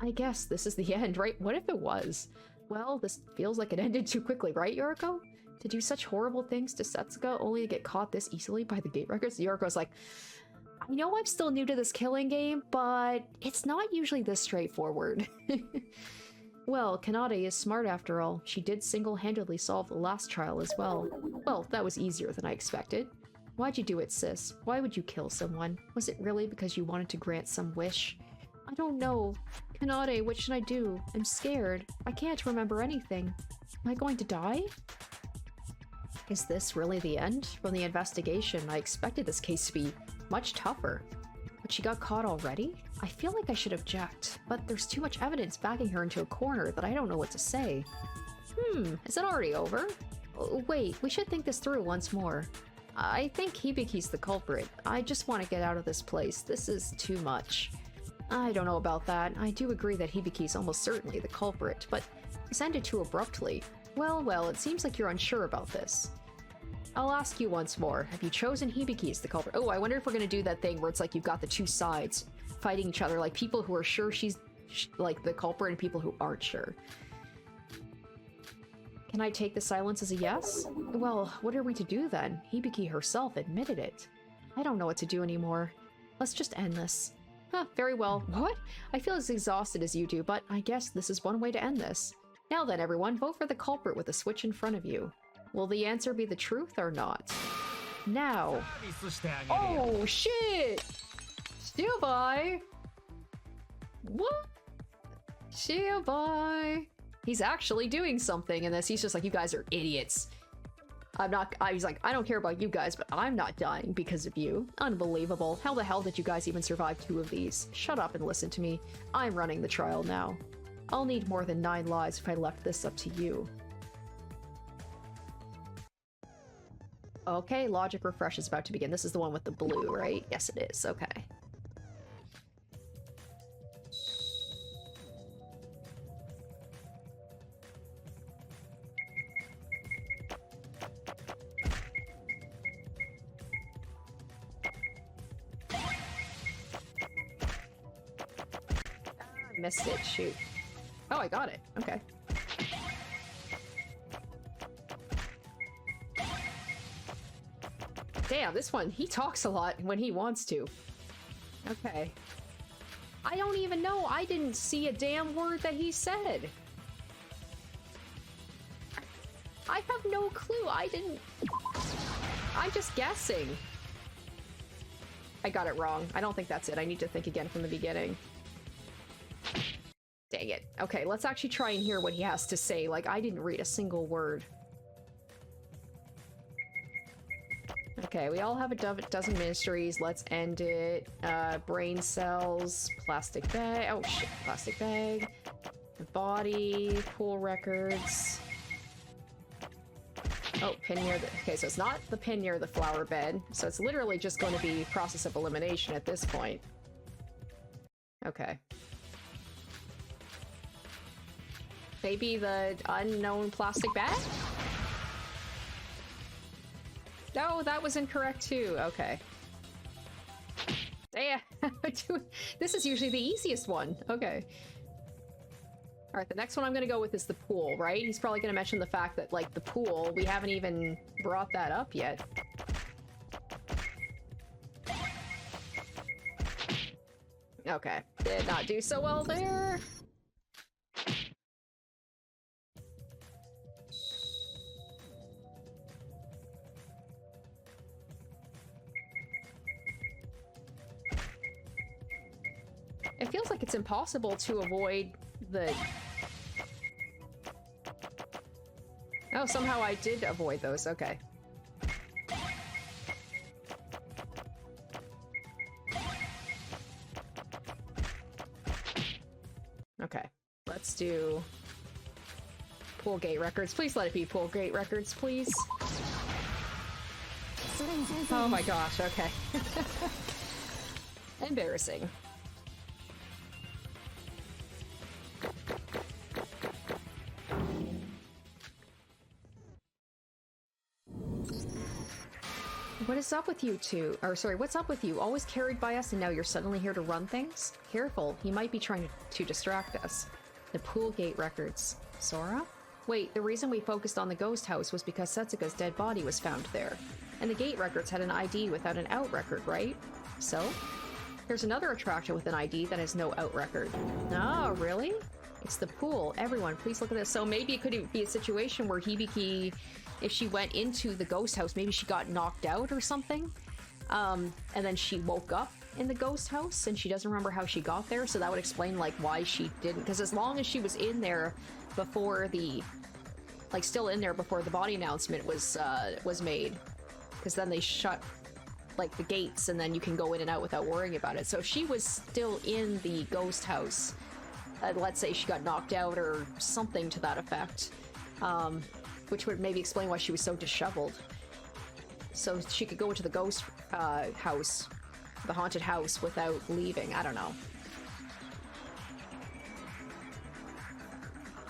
I guess this is the end, right? What if it was? Well, this feels like it ended too quickly, right, Yoriko? To do such horrible things to Setsuka only to get caught this easily by the gate records? Yoriko's like, I I know I'm still new to this killing game, but it's not usually this straightforward. Well, Kanade is smart after all. She did single-handedly solve the last trial as well. Well, that was easier than I expected. Why'd you do it, sis? Why would you kill someone? Was it really because you wanted to grant some wish? I don't know. Kanade, what should I do? I'm scared. I can't remember anything. Am I going to die? Is this really the end? From the investigation, I expected this case to be much tougher. But she got caught already? I feel like I should object, but there's too much evidence backing her into a corner that I don't know what to say. Is it already over? Wait, we should think this through once more. I think Hibiki's the culprit. I just want to get out of this place. This is too much. I don't know about that. I do agree that Hibiki's almost certainly the culprit, but this ended too abruptly. Well, it seems like you're unsure about this. I'll ask you once more. Have you chosen Hibiki as the culprit? Oh, I wonder if we're gonna do that thing where it's like you've got the two sides fighting each other, like people who are sure she's like the culprit and people who aren't sure. Can I take the silence as a yes? Well, what are we to do then? Hibiki herself admitted it. I don't know what to do anymore. Let's just end this. Huh, very well. What? I feel as exhausted as you do, but I guess this is one way to end this. Now then, everyone, vote for the culprit with the switch in front of you. Will the answer be the truth or not? Now. Oh, shit! Shibai! What? Shibai! He's actually doing something in this. He's just like, you guys are idiots. He's like, I don't care about you guys, but I'm not dying because of you. Unbelievable. How the hell did you guys even survive 2 of these? Shut up and listen to me. I'm running the trial now. I'll need more than 9 lives if I left this up to you. Okay, logic refresh is about to begin. This is the one with the blue, right? Yes, it is. Okay. I missed it. Shoot. Oh, I got it. Okay. Damn, this one, he talks a lot when he wants to. Okay. I don't even know. I didn't see a damn word that he said. I have no clue. I'm just guessing. I got it wrong. I don't think that's it. I need to think again from the beginning. Dang it. Okay, let's actually try and hear what he has to say. Like, I didn't read a single word. Okay, we all have a dozen ministries. Let's end it. Brain cells, plastic bag. Oh shit, plastic bag. Body, pool records. Oh, pin near the... Okay, so it's not the pin near the flower bed. So it's literally just going to be process of elimination at this point. Okay. Maybe the unknown plastic bag? No, that was incorrect too. Okay. Yeah, this is usually the easiest one. Okay. All right, the next one I'm gonna go with is the pool, right? He's probably gonna mention the fact that, like, the pool, we haven't even brought that up yet. Okay, did not do so well there. It feels like it's impossible to avoid the... Oh, somehow I did avoid those. Okay. Okay. Let's do... Pool Gate Records. Please let it be Pool Gate Records, please. Oh my gosh, okay. Embarrassing. What is up with you two? Or sorry, what's up with you? Always carried by us and now you're suddenly here to run things? Careful, he might be trying to distract us. The Pool Gate Records. Sora? Wait, the reason we focused on the ghost house was because Setsuka's dead body was found there. And the gate records had an ID without an out record, right? So? There's another attraction with an ID that has no out record. Oh, really? It's the pool. Everyone, please look at this. So maybe it could be a situation where Hibiki, if she went into the ghost house, maybe she got knocked out or something. And then she woke up in the ghost house and she doesn't remember how she got there. So that would explain like why she didn't. Because as long as she was in there before the, like still in there before the body announcement was made. Because then they shut like the gates and then you can go in and out without worrying about it. So if she was still in the ghost house, let's say she got knocked out or something to that effect, which would maybe explain why she was so disheveled. So she could go into the ghost house, the haunted house, without leaving. I don't know.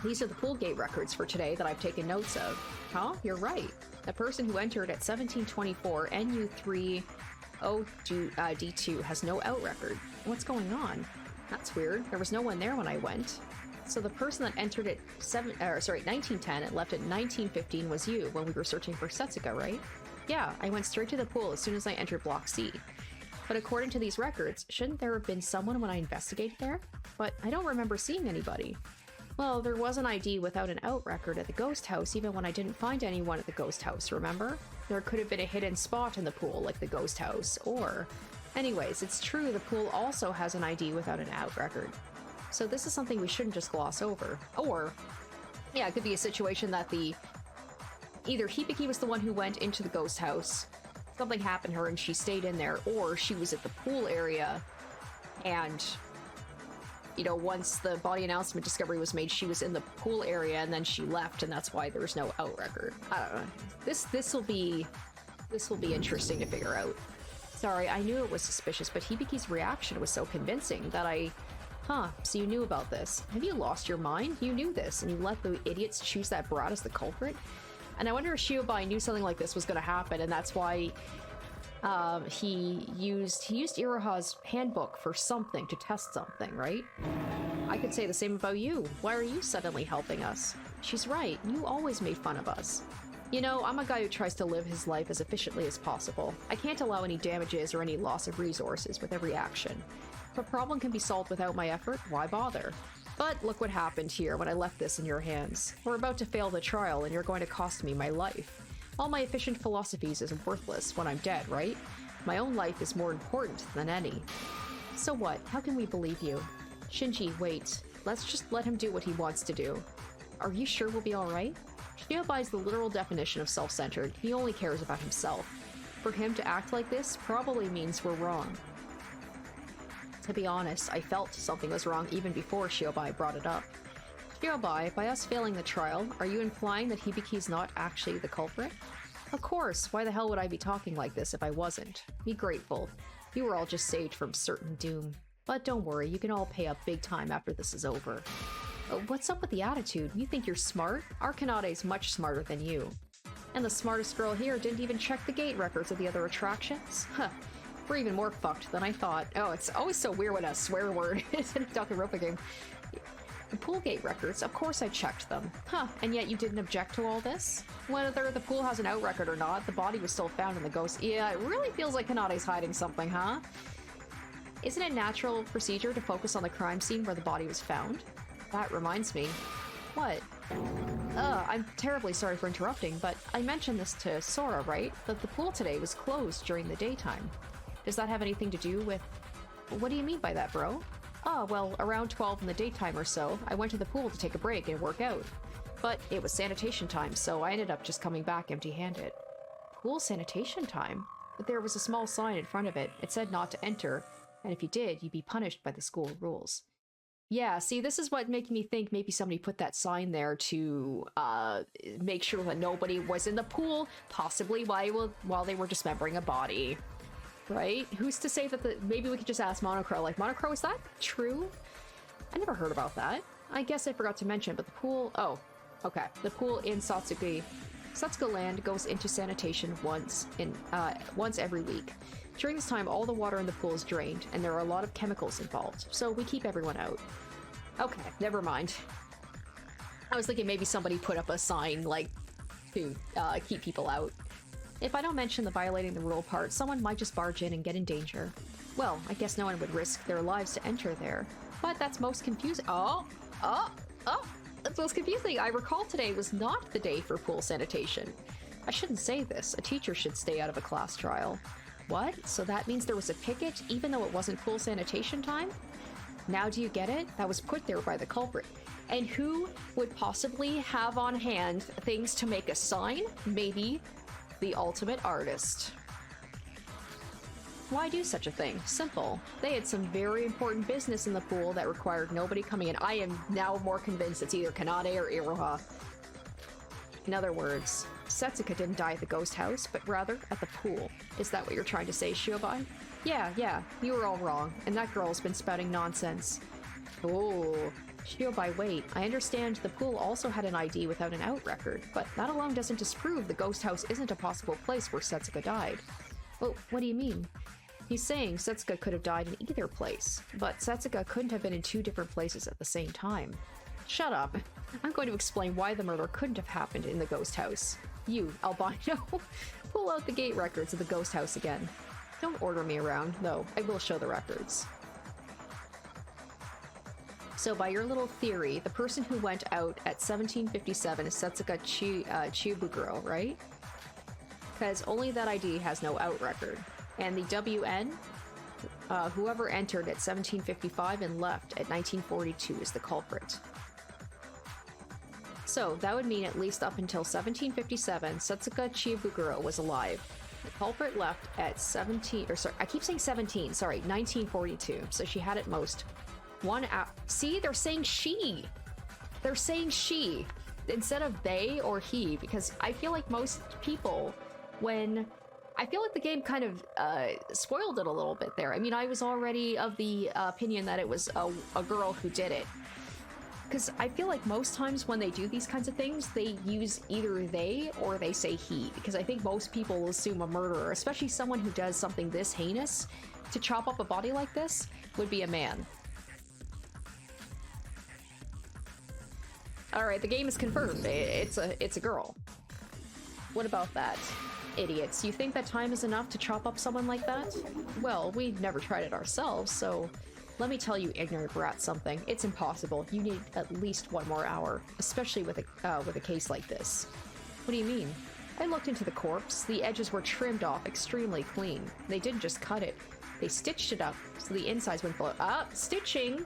These are the pool gate records for today that I've taken notes of. Huh? You're right. The person who entered at 1724 NU30D2 has no out record. What's going on? That's weird. There was no one there when I went. So the person that entered at 1910 and left at 1915 was you when we were searching for Setsuka, right? Yeah, I went straight to the pool as soon as I entered Block C. But according to these records, shouldn't there have been someone when I investigated there? But I don't remember seeing anybody. Well, there was an ID without an out record at the ghost house even when I didn't find anyone at the ghost house, remember? There could have been a hidden spot in the pool like the ghost house, or... Anyways, it's true the pool also has an ID without an out record. So this is something we shouldn't just gloss over. Or, yeah, it could be a situation that either Hibiki was the one who went into the ghost house, something happened to her and she stayed in there, or she was at the pool area and, you know, once the body announcement discovery was made, she was in the pool area and then she left and that's why there was no out record. I don't know. This will be interesting to figure out. Sorry, I knew it was suspicious, but Hibiki's reaction was so convincing that so you knew about this. Have you lost your mind? You knew this, and you let the idiots choose that brat as the culprit? And I wonder if Shiobai knew something like this was going to happen, and that's why he used Iroha's handbook for something, to test something, right? I could say the same about you. Why are you suddenly helping us? She's right, you always made fun of us. You know, I'm a guy who tries to live his life as efficiently as possible. I can't allow any damages or any loss of resources with every action. If a problem can be solved without my effort, why bother? But look what happened here when I left this in your hands. We're about to fail the trial and you're going to cost me my life. All my efficient philosophies is worthless when I'm dead, right? My own life is more important than any. So what? How can we believe you? Shinji, wait. Let's just let him do what he wants to do. Are you sure we'll be alright? Shiobai is the literal definition of self-centered. He only cares about himself. For him to act like this probably means we're wrong. To be honest, I felt something was wrong even before Shiobai brought it up. Shiobai, by us failing the trial, are you implying that Hibiki's not actually the culprit? Of course, why the hell would I be talking like this if I wasn't? Be grateful. You were all just saved from certain doom. But don't worry, you can all pay up big time after this is over. What's up with the attitude? You think you're smart? Our Kanade's much smarter than you. And the smartest girl here didn't even check the gate records of the other attractions? Huh. We're even more fucked than I thought. Oh, it's always so weird when a swear word is in a Danganronpa game. The pool gate records, of course I checked them. Huh, and yet you didn't object to all this? Whether the pool has an out record or not, the body was still found in the ghost. Yeah, it really feels like Kanade's hiding something, huh? Isn't it natural procedure to focus on the crime scene where the body was found? That reminds me. What? I'm terribly sorry for interrupting, but I mentioned this to Sora, right? That the pool today was closed during the daytime. Does that have anything to do with... What do you mean by that, bro? Oh, well, around 12 in the daytime or so, I went to the pool to take a break and work out. But it was sanitation time, so I ended up just coming back empty-handed. Pool sanitation time? But there was a small sign in front of it. It said not to enter, and if you did, you'd be punished by the school rules. Yeah, see, this is what made me think maybe somebody put that sign there to make sure that nobody was in the pool, possibly while they were dismembering a body. Right? Who's to say that maybe we could just ask Monocrow, like, Monocrow, is that true? I never heard about that. I guess I forgot to mention, but the pool... Oh, okay. The pool in Satsuka Land goes into sanitation once every week. During this time, all the water in the pool is drained, and there are a lot of chemicals involved, so we keep everyone out. Okay, never mind. I was thinking maybe somebody put up a sign, like, to keep people out. If I don't mention the violating the rule part, someone might just barge in and get in danger. Well, I guess no one would risk their lives to enter there. But that's most confusing. That's most confusing. I recall today was not the day for pool sanitation. I shouldn't say this. A teacher should stay out of a class trial. What? So that means there was a picket, even though it wasn't pool sanitation time? Now do you get it? That was put there by the culprit. And who would possibly have on hand things to make a sign? Maybe the ultimate artist. Why do such a thing? Simple. They had some very important business in the pool that required nobody coming in. I am now more convinced it's either Kanade or Iroha. In other words, Setsuka didn't die at the ghost house, but rather at the pool. Is that what you're trying to say, Shiobai? Yeah, you were all wrong, and that girl's been spouting nonsense. Oh, Shiobai, wait. I understand the pool also had an ID without an out record, but that alone doesn't disprove the ghost house isn't a possible place where Setsuka died. Well, what do you mean? He's saying Setsuka could have died in either place, but Setsuka couldn't have been in two different places at the same time. Shut up. I'm going to explain why the murder couldn't have happened in the ghost house. You, albino, pull out the gate records of the ghost house again. Don't order me around, though. I will show the records. So by your little theory, the person who went out at 1757 is Setsuka Chiubuguro, right? Because only that ID has no out record. And the WN, whoever entered at 1755 and left at 1942 is the culprit. So that would mean at least up until 1757, Setsuka Chiubuguro was alive. The culprit left at 1942, so she had at most 1 hour. See, they're saying she. They're saying she instead of they or he, because I feel like most people, I feel like the game kind of spoiled it a little bit there. I mean, I was already of the opinion that it was a girl who did it. Because I feel like most times when they do these kinds of things, they use either they or they say he. Because I think most people assume a murderer, especially someone who does something this heinous, to chop up a body like this, would be a man. Alright, the game is confirmed. It's a girl. What about that? Idiots. You think that time is enough to chop up someone like that? Well, we've never tried it ourselves, so let me tell you, ignorant brat, something. It's impossible. You need at least 1 more hour, especially with a case like this. What do you mean? I looked into the corpse. The edges were trimmed off extremely clean. They didn't just cut it. They stitched it up, so the insides went below. Stitching!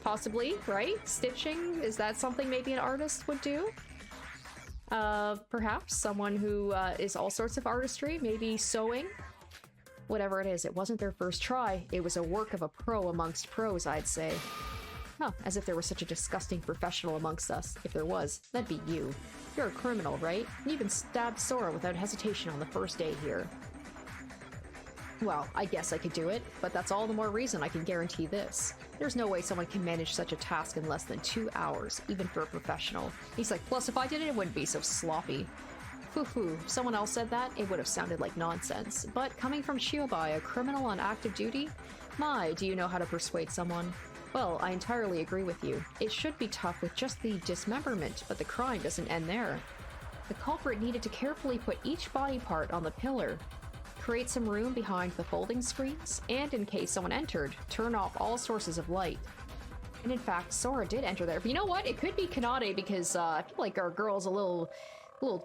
Possibly, right? Stitching? Is that something maybe an artist would do? Perhaps someone who is all sorts of artistry, maybe sewing. Whatever it is, it wasn't their first try. It was a work of a pro amongst pros, I'd say. Huh, as if there was such a disgusting professional amongst us. If there was, that'd be you. You're a criminal, right? You even stabbed Sora without hesitation on the first day here. Well, I guess I could do it, but that's all the more reason I can guarantee this. There's no way someone can manage such a task in less than 2 hours, even for a professional. He's like, plus if I did it, it wouldn't be so sloppy. Hoo-hoo, if someone else said that, it would have sounded like nonsense. But coming from Shiobai, a criminal on active duty? My, do you know how to persuade someone? Well, I entirely agree with you. It should be tough with just the dismemberment, but the crime doesn't end there. The culprit needed to carefully put each body part on the pillar, create some room behind the folding screens, and in case someone entered, turn off all sources of light. And in fact, Sora did enter there. But you know what? It could be Kanade because I feel like our girl's a little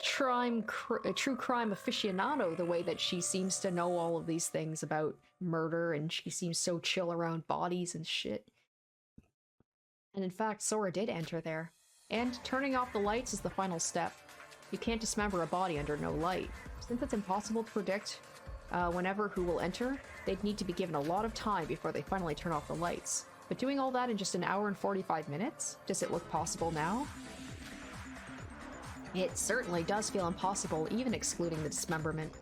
true crime aficionado, the way that she seems to know all of these things about murder, and she seems so chill around bodies and shit. And in fact, Sora did enter there. And turning off the lights is the final step. You can't dismember a body under no light. Since it's impossible to predict whenever who will enter, they'd need to be given a lot of time before they finally turn off the lights. But doing all that in just 1 hour and 45 minutes? Does it look possible now? It certainly does feel impossible, even excluding the dismemberment.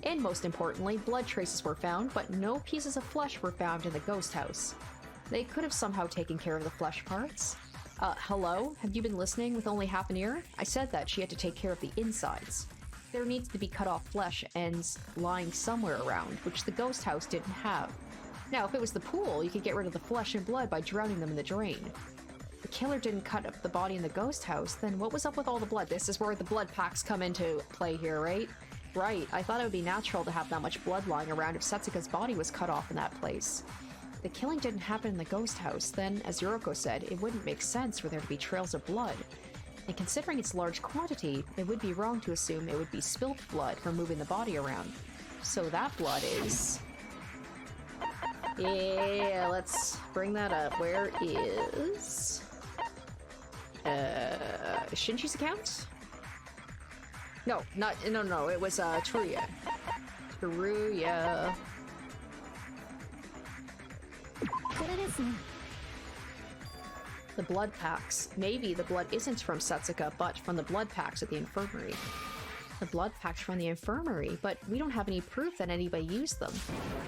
And most importantly, blood traces were found, but no pieces of flesh were found in the ghost house. They could have somehow taken care of the flesh parts. Hello? Have you been listening with only half an ear? I said that she had to take care of the insides. There needs to be cut off flesh ends lying somewhere around, which the ghost house didn't have. Now, if it was the pool, you could get rid of the flesh and blood by drowning them in the drain. the killer didn't cut up the body in the ghost house, then what was up with all the blood? This is where the blood packs come into play here, right? Right, I thought it would be natural to have that much blood lying around if Setsuka's body was cut off in that place. If the killing didn't happen in the ghost house, then, as Yoroko said, it wouldn't make sense for there to be trails of blood. And considering its large quantity, it would be wrong to assume it would be spilt blood from moving the body around. So that blood is... Yeah, let's bring that up. Where is... Shinji's account? No, no, it was, Teruya. Teruya. The blood packs. Maybe the blood isn't from Setsuka, but from the blood packs at the infirmary. The blood packs from the infirmary, but we don't have any proof that anybody used them.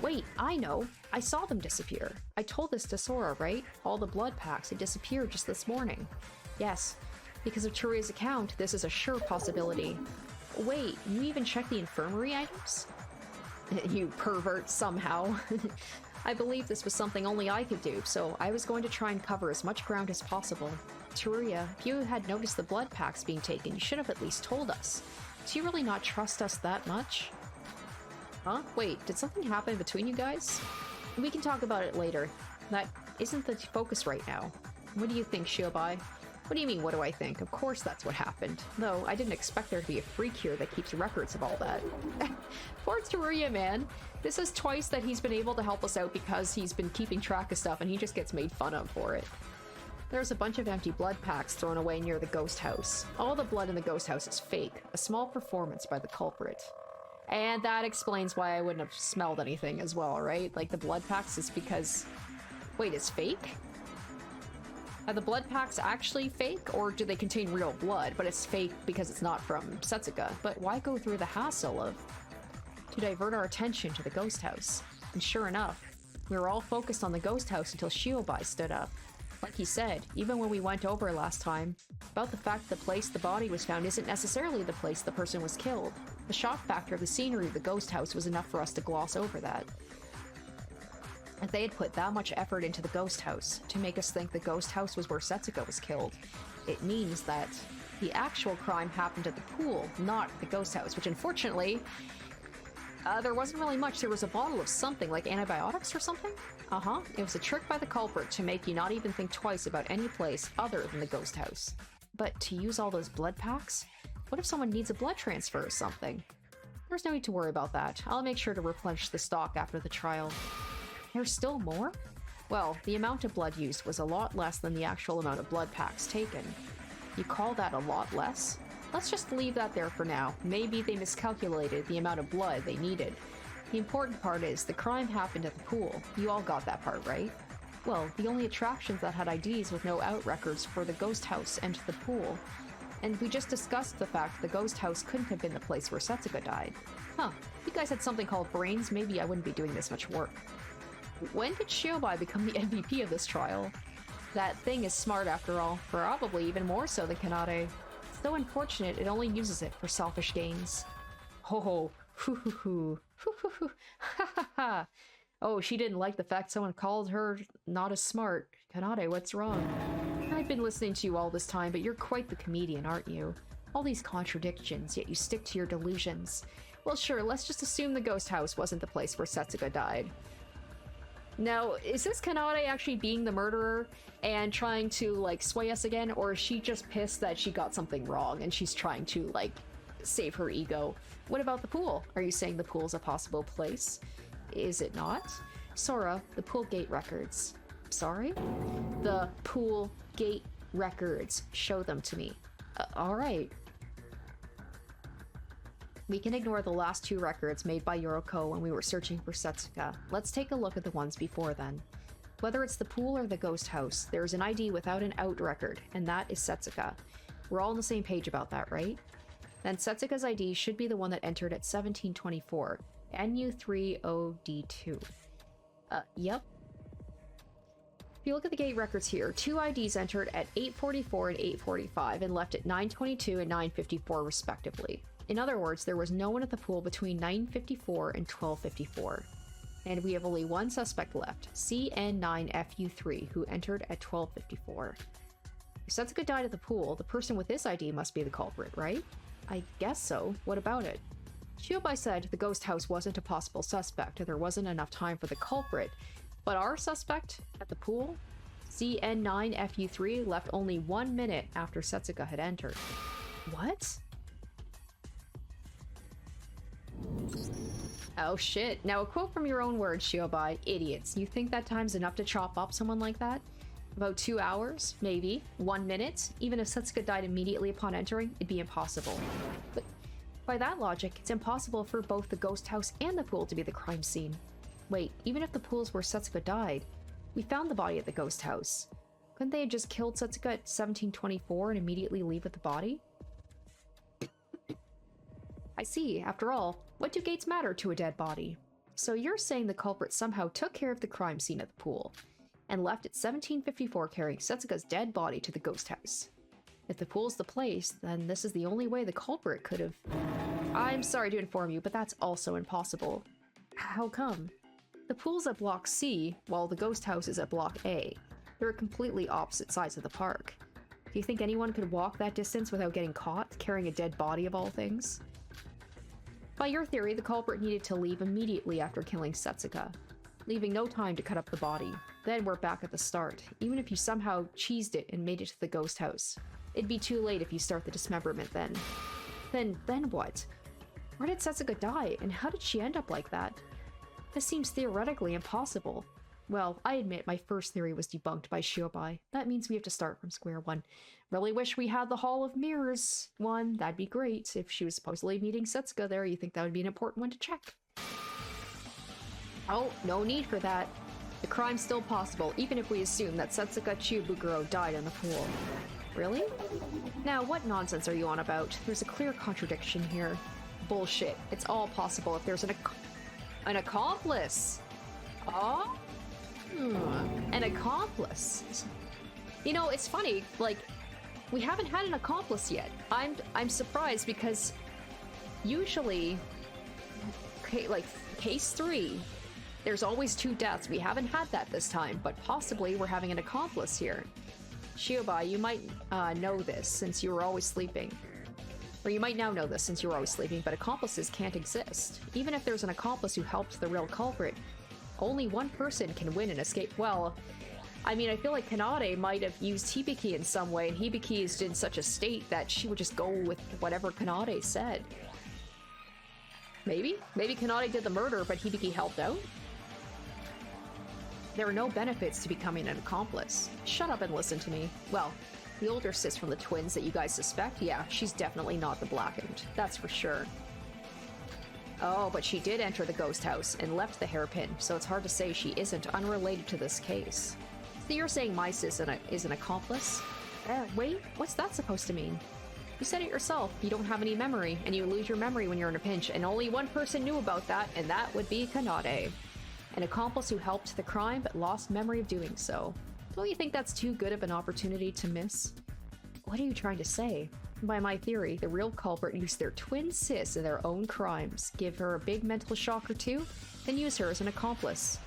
Wait, I know! I saw them disappear. I told this to Sora, right? All the blood packs had disappeared just this morning. Yes, because of Teruya's account, this is a sure possibility. Wait, you even checked the infirmary items? You pervert somehow. I believe this was something only I could do, so I was going to try and cover as much ground as possible. Teruya, if you had noticed the blood packs being taken, you should have at least told us. Do you really not trust us that much? Huh? Wait, did something happen between you guys? We can talk about it later. That isn't the focus right now. What do you think, Shiobai? What do you mean, what do I think? Of course that's what happened. Though, I didn't expect there to be a freak here that keeps records of all that. Poor Teruya, man. This is twice that he's been able to help us out because he's been keeping track of stuff and he just gets made fun of for it. There's a bunch of empty blood packs thrown away near the ghost house. All the blood in the ghost house is fake, a small performance by the culprit. And that explains why I wouldn't have smelled anything as well, right? Like, the blood packs is because... Wait, it's fake? Are the blood packs actually fake, or do they contain real blood, but it's fake because it's not from Setsuka? But why go through the hassle of... to divert our attention to the ghost house? And sure enough, we were all focused on the ghost house until Shiobai stood up. Like he said, even when we went over last time, about the fact the place the body was found isn't necessarily the place the person was killed. The shock factor of the scenery of the ghost house was enough for us to gloss over that. If they had put that much effort into the ghost house to make us think the ghost house was where Setsuka was killed, it means that the actual crime happened at the pool, not the ghost house, which unfortunately, there wasn't really much. There was a bottle of something, like antibiotics or something? Uh-huh. It was a trick by the culprit to make you not even think twice about any place other than the ghost house. But to use all those blood packs? What if someone needs a blood transfer or something? There's no need to worry about that. I'll make sure to replenish the stock after the trial. There's still more? Well, the amount of blood used was a lot less than the actual amount of blood packs taken. You call that a lot less? Let's just leave that there for now. Maybe they miscalculated the amount of blood they needed. The important part is, the crime happened at the pool. You all got that part, right? Well, the only attractions that had IDs with no out records were the ghost house and the pool. And we just discussed the fact the ghost house couldn't have been the place where Setsuka died. Huh, if you guys had something called brains, maybe I wouldn't be doing this much work. When did Shiobai become the MVP of this trial? That thing is smart after all, probably even more so than Kanade. So unfortunate it only uses it for selfish gains. Ho ho, hoo hoo hoo, hoo hoo hoo, ha ha ha. Oh, she didn't like the fact someone called her not as smart. Kanade, what's wrong? I've been listening to you all this time, but you're quite the comedian, aren't you? All these contradictions, yet you stick to your delusions. Well sure, let's just assume the ghost house wasn't the place where Setsuka died. Now, is this Kanade actually being the murderer and trying to, like, sway us again? Or is she just pissed that she got something wrong and she's trying to, like, save her ego? What about the pool? Are you saying the pool's a possible place? Is it not? Sora, the pool gate records. Sorry? The pool gate records. Show them to me. Alright. We can ignore the last two records made by Yoroko when we were searching for Setsuka. Let's take a look at the ones before then. Whether it's the pool or the ghost house, there is an ID without an out record, and that is Setsuka. We're all on the same page about that, right? Then Setsuka's ID should be the one that entered at 1724, NU30D2. Yep. If you look at the gate records here, two IDs entered at 844 and 845 and left at 922 and 954 respectively. In other words, there was no one at the pool between 9:54 and 12:54. And we have only one suspect left, CN9FU3, who entered at 12:54. If Setsuka died at the pool, the person with this ID must be the culprit, right? I guess so. What about it? Shiobai said the ghost house wasn't a possible suspect, and there wasn't enough time for the culprit. But our suspect at the pool, CN9FU3, left only 1 minute after Setsuka had entered. What? Oh shit. Now a quote from your own words, Shiobai. Idiots. You think that time's enough to chop up someone like that? About 2 hours? Maybe. 1 minute? Even if Setsuka died immediately upon entering, it'd be impossible. But by that logic, it's impossible for both the ghost house and the pool to be the crime scene. Wait, even if the pool's where Setsuka died, we found the body at the ghost house. Couldn't they have just killed Setsuka at 1724 and immediately leave with the body? I see. After all, what do gates matter to a dead body? So you're saying the culprit somehow took care of the crime scene at the pool and left at 1754 carrying Setsuka's dead body to the ghost house. If the pool's the place, then this is the only way the culprit could have... I'm sorry to inform you, but that's also impossible. How come? The pool's at Block C, while the ghost house is at Block A. They're completely opposite sides of the park. Do you think anyone could walk that distance without getting caught, carrying a dead body of all things? By your theory, the culprit needed to leave immediately after killing Setsuka, leaving no time to cut up the body. Then we're back at the start, even if you somehow cheesed it and made it to the ghost house. It'd be too late if you start the dismemberment then. Then what? Where did Setsuka die, and how did she end up like that? This seems theoretically impossible. Well, I admit my first theory was debunked by Shiobai. That means we have to start from square one. Really wish we had the Hall of Mirrors one. That'd be great. If she was supposedly meeting Setsuka there, you think that would be an important one to check. Oh, no need for that. The crime's still possible, even if we assume that Setsuka Chiyabukuro died in the pool. Really? Now, what nonsense are you on about? There's a clear contradiction here. Bullshit. It's all possible if there's an accomplice. Oh? An accomplice. You know, it's funny, like, we haven't had an accomplice yet. I'm surprised because usually, like, case 3, there's always 2 deaths. We haven't had that this time, but possibly we're having an accomplice here. Shiobai, you might know this since you were always sleeping. Or you might now know this since you were always sleeping, but accomplices can't exist. Even if there's an accomplice who helped the real culprit, only one person can win and escape. Well, I mean, I feel like Kanade might have used Hibiki in some way, and Hibiki is in such a state that she would just go with whatever Kanade said. Maybe? Maybe Kanade did the murder, but Hibiki helped out? There are no benefits to becoming an accomplice. Shut up and listen to me. Well, the older sis from the twins that you guys suspect, yeah, she's definitely not the blackened. That's for sure. Oh, but she did enter the ghost house and left the hairpin, so it's hard to say she isn't unrelated to this case. So you're saying my sis is an accomplice? Wait, what's that supposed to mean? You said it yourself, you don't have any memory, and you lose your memory when you're in a pinch, and only one person knew about that, and that would be Kanade. An accomplice who helped the crime but lost memory of doing so. Don't you think that's too good of an opportunity to miss? What are you trying to say? By my theory, the real culprit used their twin sis in their own crimes, give her a big mental shock or two, then use her as an accomplice.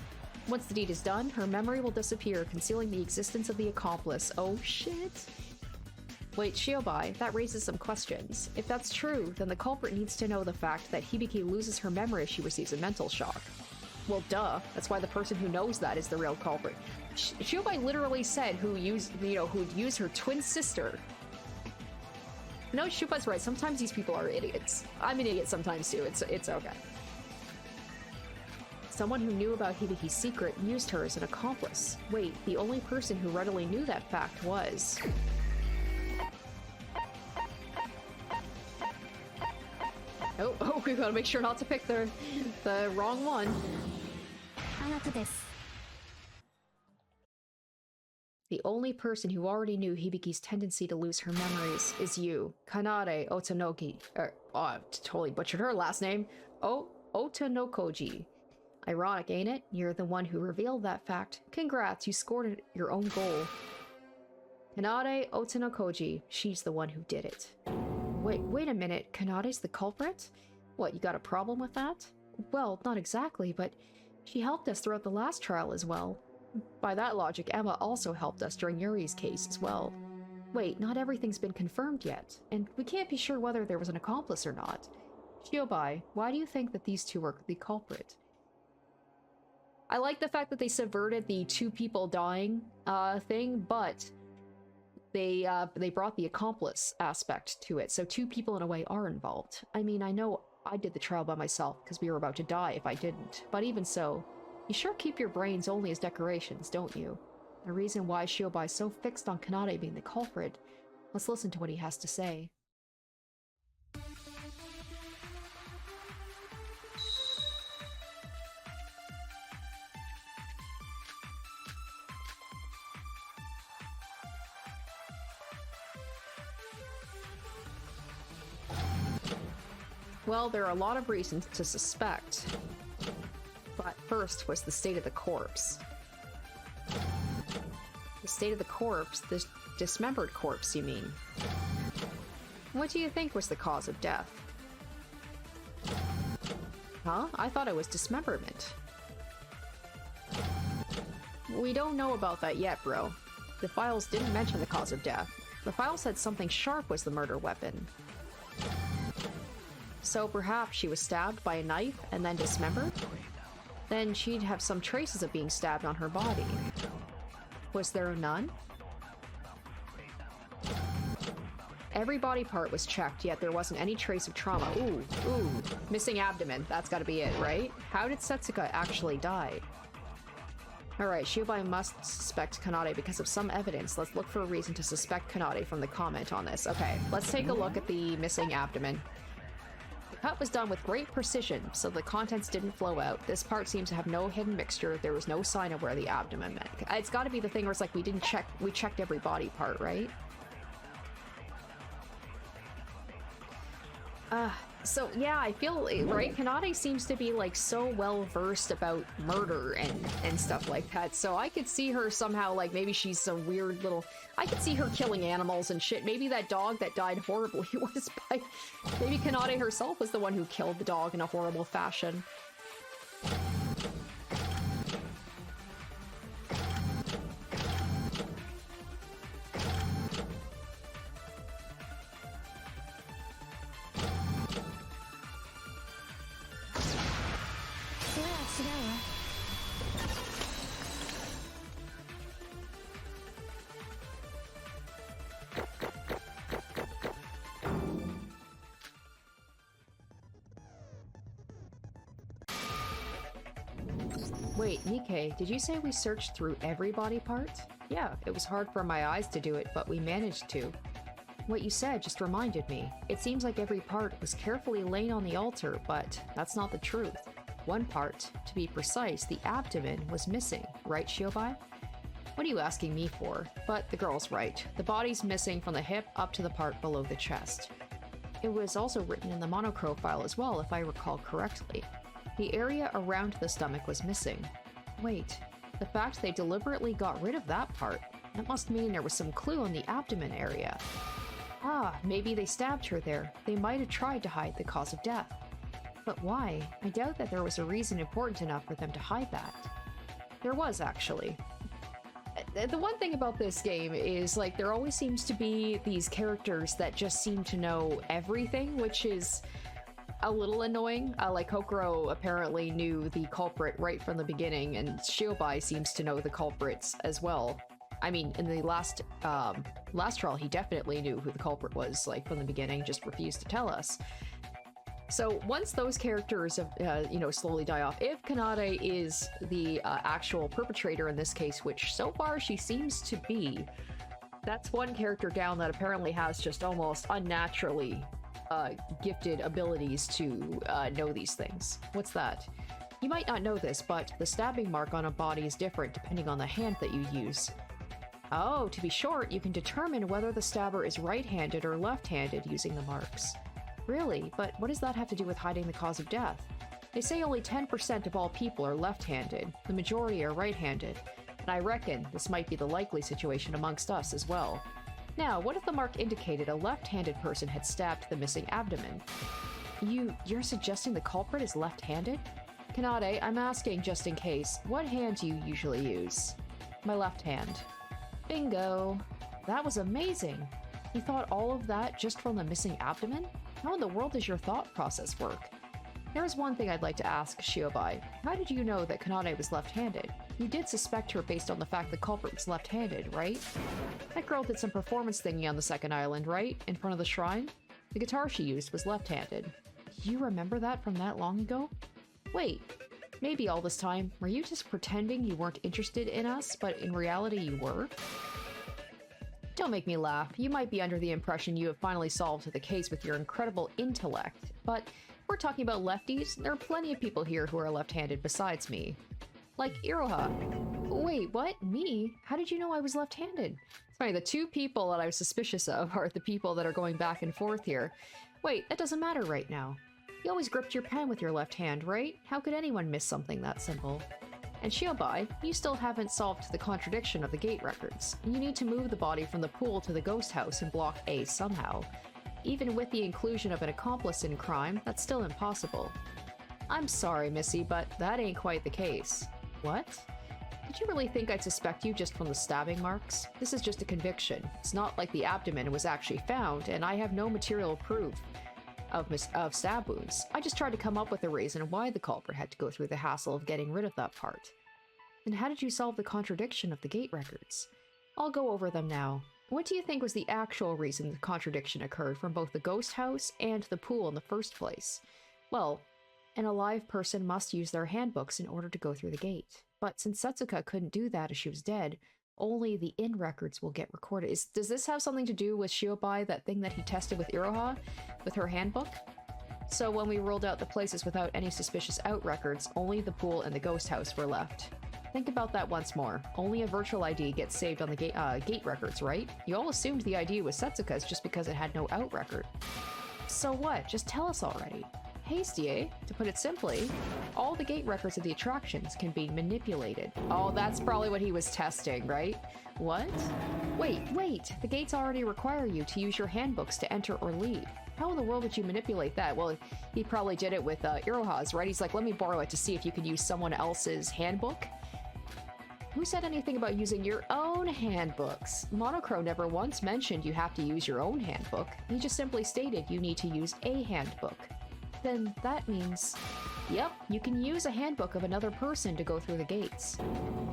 Once the deed is done, her memory will disappear, concealing the existence of the accomplice. Oh shit. Wait, Shiobai, that raises some questions. If that's true, then the culprit needs to know the fact that Hibiki loses her memory if she receives a mental shock. Well, duh. That's why the person who knows that is the real culprit. Shiobai literally said who'd use her twin sister. No, Shubai's right. Sometimes these people are idiots. I'm an idiot sometimes too. It's okay. Someone who knew about Hibiki's secret used her as an accomplice. Wait, the only person who readily knew that fact was... Oh, we gotta make sure not to pick the wrong one. The only person who already knew Hibiki's tendency to lose her memories is you, Kanade Otonoki. I totally butchered her last name. Otonokoji. Ironic, ain't it? You're the one who revealed that fact. Congrats, you scored your own goal. Kanade Otonokoji. She's the one who did it. Wait a minute. Kanade's the culprit? What, you got a problem with that? Well, not exactly, but she helped us throughout the last trial as well. By that logic, Emma also helped us during Yuri's case as well. Wait, not everything's been confirmed yet, and we can't be sure whether there was an accomplice or not. Shiobai, why do you think that these two are the culprit? I like the fact that they subverted the two people dying thing, but they brought the accomplice aspect to it, so two people in a way are involved. I mean, I know I did the trial by myself because we were about to die if I didn't, but even so, you sure keep your brains only as decorations, don't you? The reason why Shiobai is so fixed on Kanade being the culprit. Let's listen to what he has to say. Well, there are a lot of reasons to suspect. But first was the state of the corpse. The state of the corpse? The dismembered corpse, you mean? What do you think was the cause of death? Huh? I thought it was dismemberment. We don't know about that yet, bro. The files didn't mention the cause of death. The file said something sharp was the murder weapon. So perhaps she was stabbed by a knife and then dismembered? Then she'd have some traces of being stabbed on her body. Was there none? Every body part was checked, yet there wasn't any trace of trauma. Ooh, missing abdomen. That's gotta be it, right? How did Setsuka actually die? Alright, Shiobai must suspect Kanade because of some evidence. Let's look for a reason to suspect Kanade from the comment on this. Okay, let's take a look at the missing abdomen. The cut was done with great precision, so the contents didn't flow out. This part seems to have no hidden mixture. There was no sign of where the abdomen went. It's gotta be the thing where it's like we checked every body part, right? So yeah, I feel, right? Kanade seems to be like so well versed about murder and stuff like that. So I could see her somehow, like maybe she's some weird little, I could see her killing animals and shit. Maybe that dog that died horribly was by, maybe Kanade herself was the one who killed the dog in a horrible fashion. Wait, Nikkei, did you say we searched through every body part? Yeah, it was hard for my eyes to do it, but we managed to. What you said just reminded me. It seems like every part was carefully laid on the altar, but that's not the truth. One part, to be precise, the abdomen, was missing, right, Shiobai? What are you asking me for? But the girl's right. The body's missing from the hip up to the part below the chest. It was also written in the Monocrow file as well, if I recall correctly. The area around the stomach was missing. Wait, the fact they deliberately got rid of that part, that must mean there was some clue in the abdomen area. Ah, maybe they stabbed her there. They might have tried to hide the cause of death. But why? I doubt that there was a reason important enough for them to hide that. There was, actually. The one thing about this game is, like, there always seems to be these characters that just seem to know everything, which is a little annoying. Like, Kokoro apparently knew the culprit right from the beginning, and Shiobai seems to know the culprits as well. I mean, in the last trial, he definitely knew who the culprit was, like, from the beginning, just refused to tell us. So once those characters, slowly die off, if Kanade is the actual perpetrator in this case, which so far she seems to be, that's one character down that apparently has just almost unnaturally gifted abilities to know these things. What's that? You might not know this, but the stabbing mark on a body is different depending on the hand that you use. Oh, to be short, you can determine whether the stabber is right-handed or left-handed using the marks. Really? But what does that have to do with hiding the cause of death? They say only 10% of all people are left-handed, the majority are right-handed, and I reckon this might be the likely situation amongst us as well. Now, what if the mark indicated a left-handed person had stabbed the missing abdomen? You're suggesting the culprit is left-handed? Kanade, I'm asking just in case, what hand do you usually use? My left hand. Bingo. That was amazing! You thought all of that just from the missing abdomen? How in the world does your thought process work? There's one thing I'd like to ask Shiobai. How did you know that Kanade was left-handed? You did suspect her based on the fact the culprit was left-handed, right? That girl did some performance thingy on the second island, right? In front of the shrine? The guitar she used was left-handed. You remember that from that long ago? Wait, maybe all this time, were you just pretending you weren't interested in us, but in reality you were? Don't make me laugh. You might be under the impression you have finally solved the case with your incredible intellect, but if we're talking about lefties, there are plenty of people here who are left-handed besides me. Like Iroha. Wait, what? Me? How did you know I was left-handed? It's funny, the two people that I was suspicious of are the people that are going back and forth here. Wait, that doesn't matter right now. You always gripped your pen with your left hand, right? How could anyone miss something that simple? And Shiobai, you still haven't solved the contradiction of the gate records. You need to move the body from the pool to the ghost house in Block A somehow. Even with the inclusion of an accomplice in crime, that's still impossible. I'm sorry, Missy, but that ain't quite the case. What? Did you really think I'd suspect you just from the stabbing marks? This is just a conviction. It's not like the abdomen was actually found, and I have no material proof of stab wounds. I just tried to come up with a reason why the culprit had to go through the hassle of getting rid of that part. And how did you solve the contradiction of the gate records? I'll go over them now. What do you think was the actual reason the contradiction occurred from both the ghost house and the pool in the first place? Well, an alive person must use their handbooks in order to go through the gate. But since Setsuka couldn't do that as she was dead, only the in records will get recorded. Does this have something to do with Shiobai, that thing that he tested with Iroha, with her handbook? So when we ruled out the places without any suspicious out records, only the pool and the ghost house were left. Think about that once more. Only a virtual ID gets saved on the gate records, right? You all assumed the ID was Setsuka's just because it had no out record. So what? Just tell us already. Hasty, eh? To put it simply, all the gate records of the attractions can be manipulated. Oh, that's probably what he was testing, right? What? Wait! The gates already require you to use your handbooks to enter or leave. How in the world would you manipulate that? Well, he probably did it with Iroha's, right? He's like, let me borrow it to see if you could use someone else's handbook. Who said anything about using your own handbooks? Monocrow never once mentioned you have to use your own handbook. He just simply stated you need to use a handbook. Then that means... Yep, you can use a handbook of another person to go through the gates.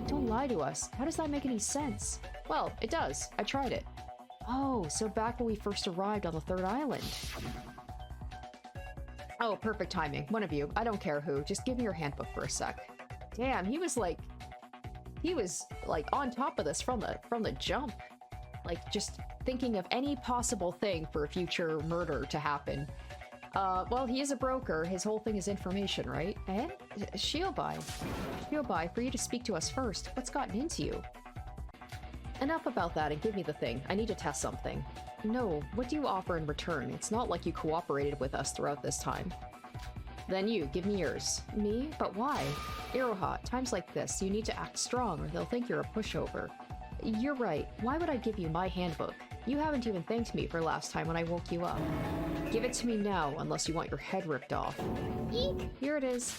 Don't lie to us. How does that make any sense? Well, it does. I tried it. Oh, so back when we first arrived on the third island. Oh, perfect timing. One of you. I don't care who. Just give me your handbook for a sec. Damn, he was like on top of this from the jump. Like just thinking of any possible thing for a future murder to happen. Well, he is a broker. His whole thing is information, right? Eh? Shiobai, for you to speak to us first. What's gotten into you? Enough about that and give me the thing. I need to test something. No, what do you offer in return? It's not like you cooperated with us throughout this time. Then you, give me yours. Me? But why? Iroha, times like this, you need to act strong or they'll think you're a pushover. You're right. Why would I give you my handbook? You haven't even thanked me for last time when I woke you up. Give it to me now, unless you want your head ripped off. Eek! Here it is.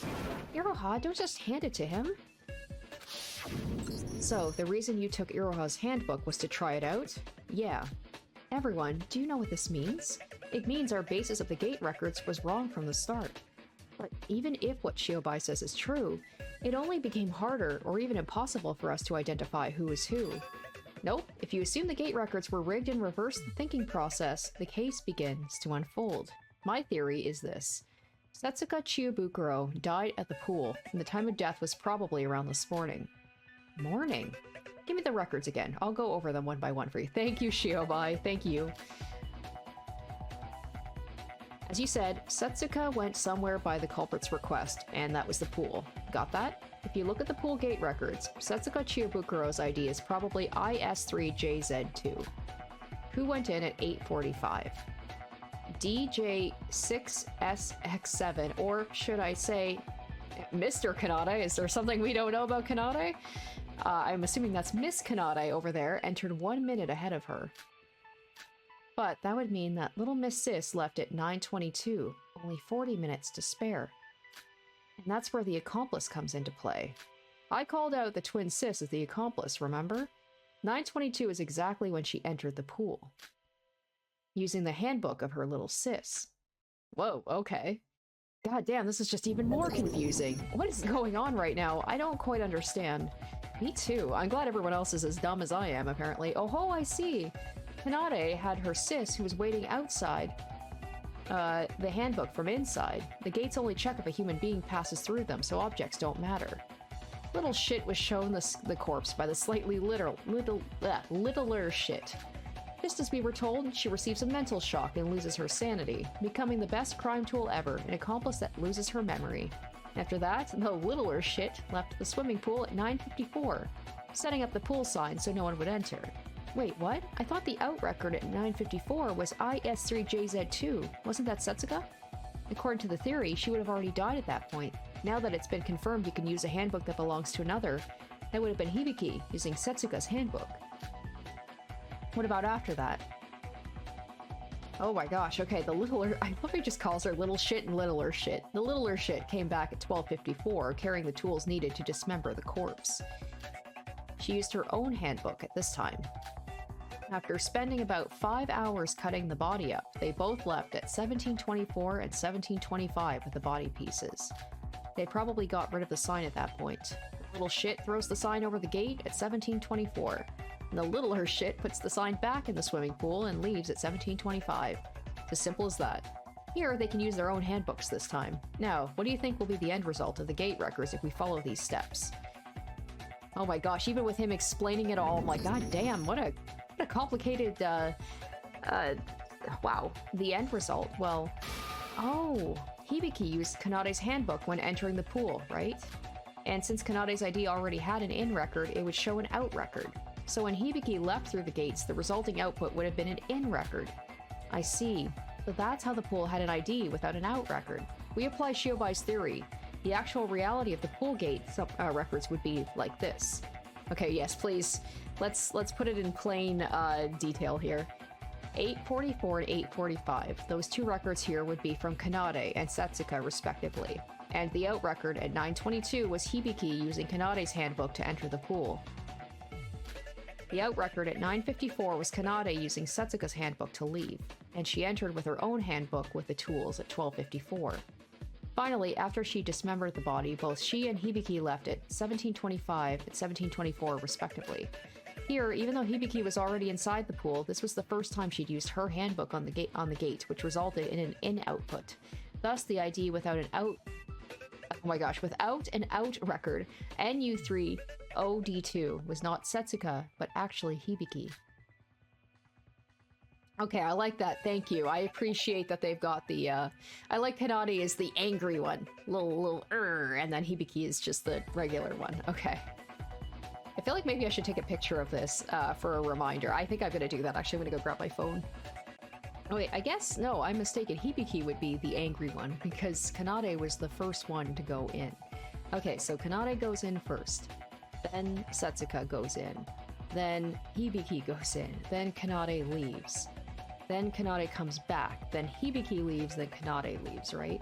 Iroha, don't just hand it to him. So, the reason you took Iroha's handbook was to try it out? Yeah. Everyone, do you know what this means? It means our basis of the gate records was wrong from the start. But even if what Shiobai says is true, it only became harder or even impossible for us to identify who is who. Nope, if you assume the gate records were rigged and reverse the thinking process, the case begins to unfold. My theory is this. Setsuka Chiobukuro died at the pool, and the time of death was probably around this morning. Morning? Give me the records again. I'll go over them one by one for you. Thank you, Shiobai. Thank you. As you said, Setsuka went somewhere by the culprit's request, and that was the pool. Got that? If you look at the pool gate records, Setsuka Chiobukuro's ID is probably IS3JZ2. Who went in at 8:45? DJ6SX7, or should I say Mr. Kanade? Is there something we don't know about Kanade? I'm assuming that's Miss Kanade over there, entered 1 minute ahead of her. But that would mean that little Miss Sis left at 9:22, only 40 minutes to spare. And that's where the accomplice comes into play. I called out the twin sis as the accomplice, remember? 9:22 is exactly when she entered the pool, using the handbook of her little sis. Whoa, okay. God damn, this is just even more confusing. What is going on right now? I don't quite understand. Me too. I'm glad everyone else is as dumb as I am, apparently. Oh ho, I see. Kanade had her sis, who was waiting outside, the handbook from inside. The gates only check if a human being passes through them, so objects don't matter. Little shit was shown the corpse by the slightly littler shit. Just as we were told, she receives a mental shock and loses her sanity, becoming the best crime tool ever, an accomplice that loses her memory. After that, the littler shit left the swimming pool at 9:54, setting up the pool sign so no one would enter. Wait, what? I thought the out record at 9:54 was IS3JZ2. Wasn't that Setsuka? According to the theory, she would have already died at that point. Now that it's been confirmed you can use a handbook that belongs to another, that would have been Hibiki, using Setsuka's handbook. What about after that? Oh my gosh, okay, the littler— I love he just calls her little shit and littler shit. The littler shit came back at 12:54, carrying the tools needed to dismember the corpse. She used her own handbook at this time. After spending about 5 hours cutting the body up, they both left at 17:24 and 17:25 with the body pieces. They probably got rid of the sign at that point. The little shit throws the sign over the gate at 17:24. And the littler shit puts the sign back in the swimming pool and leaves at 17:25. It's as simple as that. Here, they can use their own handbooks this time. Now, what do you think will be the end result of the gate records if we follow these steps? Oh my gosh, even with him explaining it all, I'm like, god damn, what a complicated, wow. The end result, well, oh, Hibiki used Kanade's handbook when entering the pool, right? And since Kanade's ID already had an in record, it would show an out record. So when Hibiki left through the gates, the resulting output would have been an in record. I see. So that's how the pool had an ID without an out record. We apply Shiobai's theory. The actual reality of the pool gate records would be like this. Okay, yes, please. Let's put it in plain detail here. 8:44 and 8:45. Those two records here would be from Kanade and Setsuka, respectively. And the out record at 9:22 was Hibiki using Kanade's handbook to enter the pool. The out record at 9:54 was Kanade using Setsuka's handbook to leave, and she entered with her own handbook with the tools at 12:54. Finally, after she dismembered the body, both she and Hibiki left at 17:25 and 17:24 respectively. Here, even though Hibiki was already inside the pool, this was the first time she'd used her handbook on the gate, which resulted in an in output. Thus, the ID without an out— oh my gosh, without an out record, NU3OD2 was not Setsuka, but actually Hibiki. Okay, I like that. Thank you. I appreciate that they've got the, I like Kanade as the angry one. Little, and then Hibiki is just the regular one. Okay. I feel like maybe I should take a picture of this for a reminder. I think I'm gonna do that. Actually, I'm gonna go grab my phone. Oh wait, I guess, no, I'm mistaken. Hibiki would be the angry one, because Kanade was the first one to go in. Okay, so Kanade goes in first. Then Setsuka goes in. Then Hibiki goes in. Then Kanade leaves. Then Kanade comes back. Then Hibiki leaves, then Kanade leaves, right?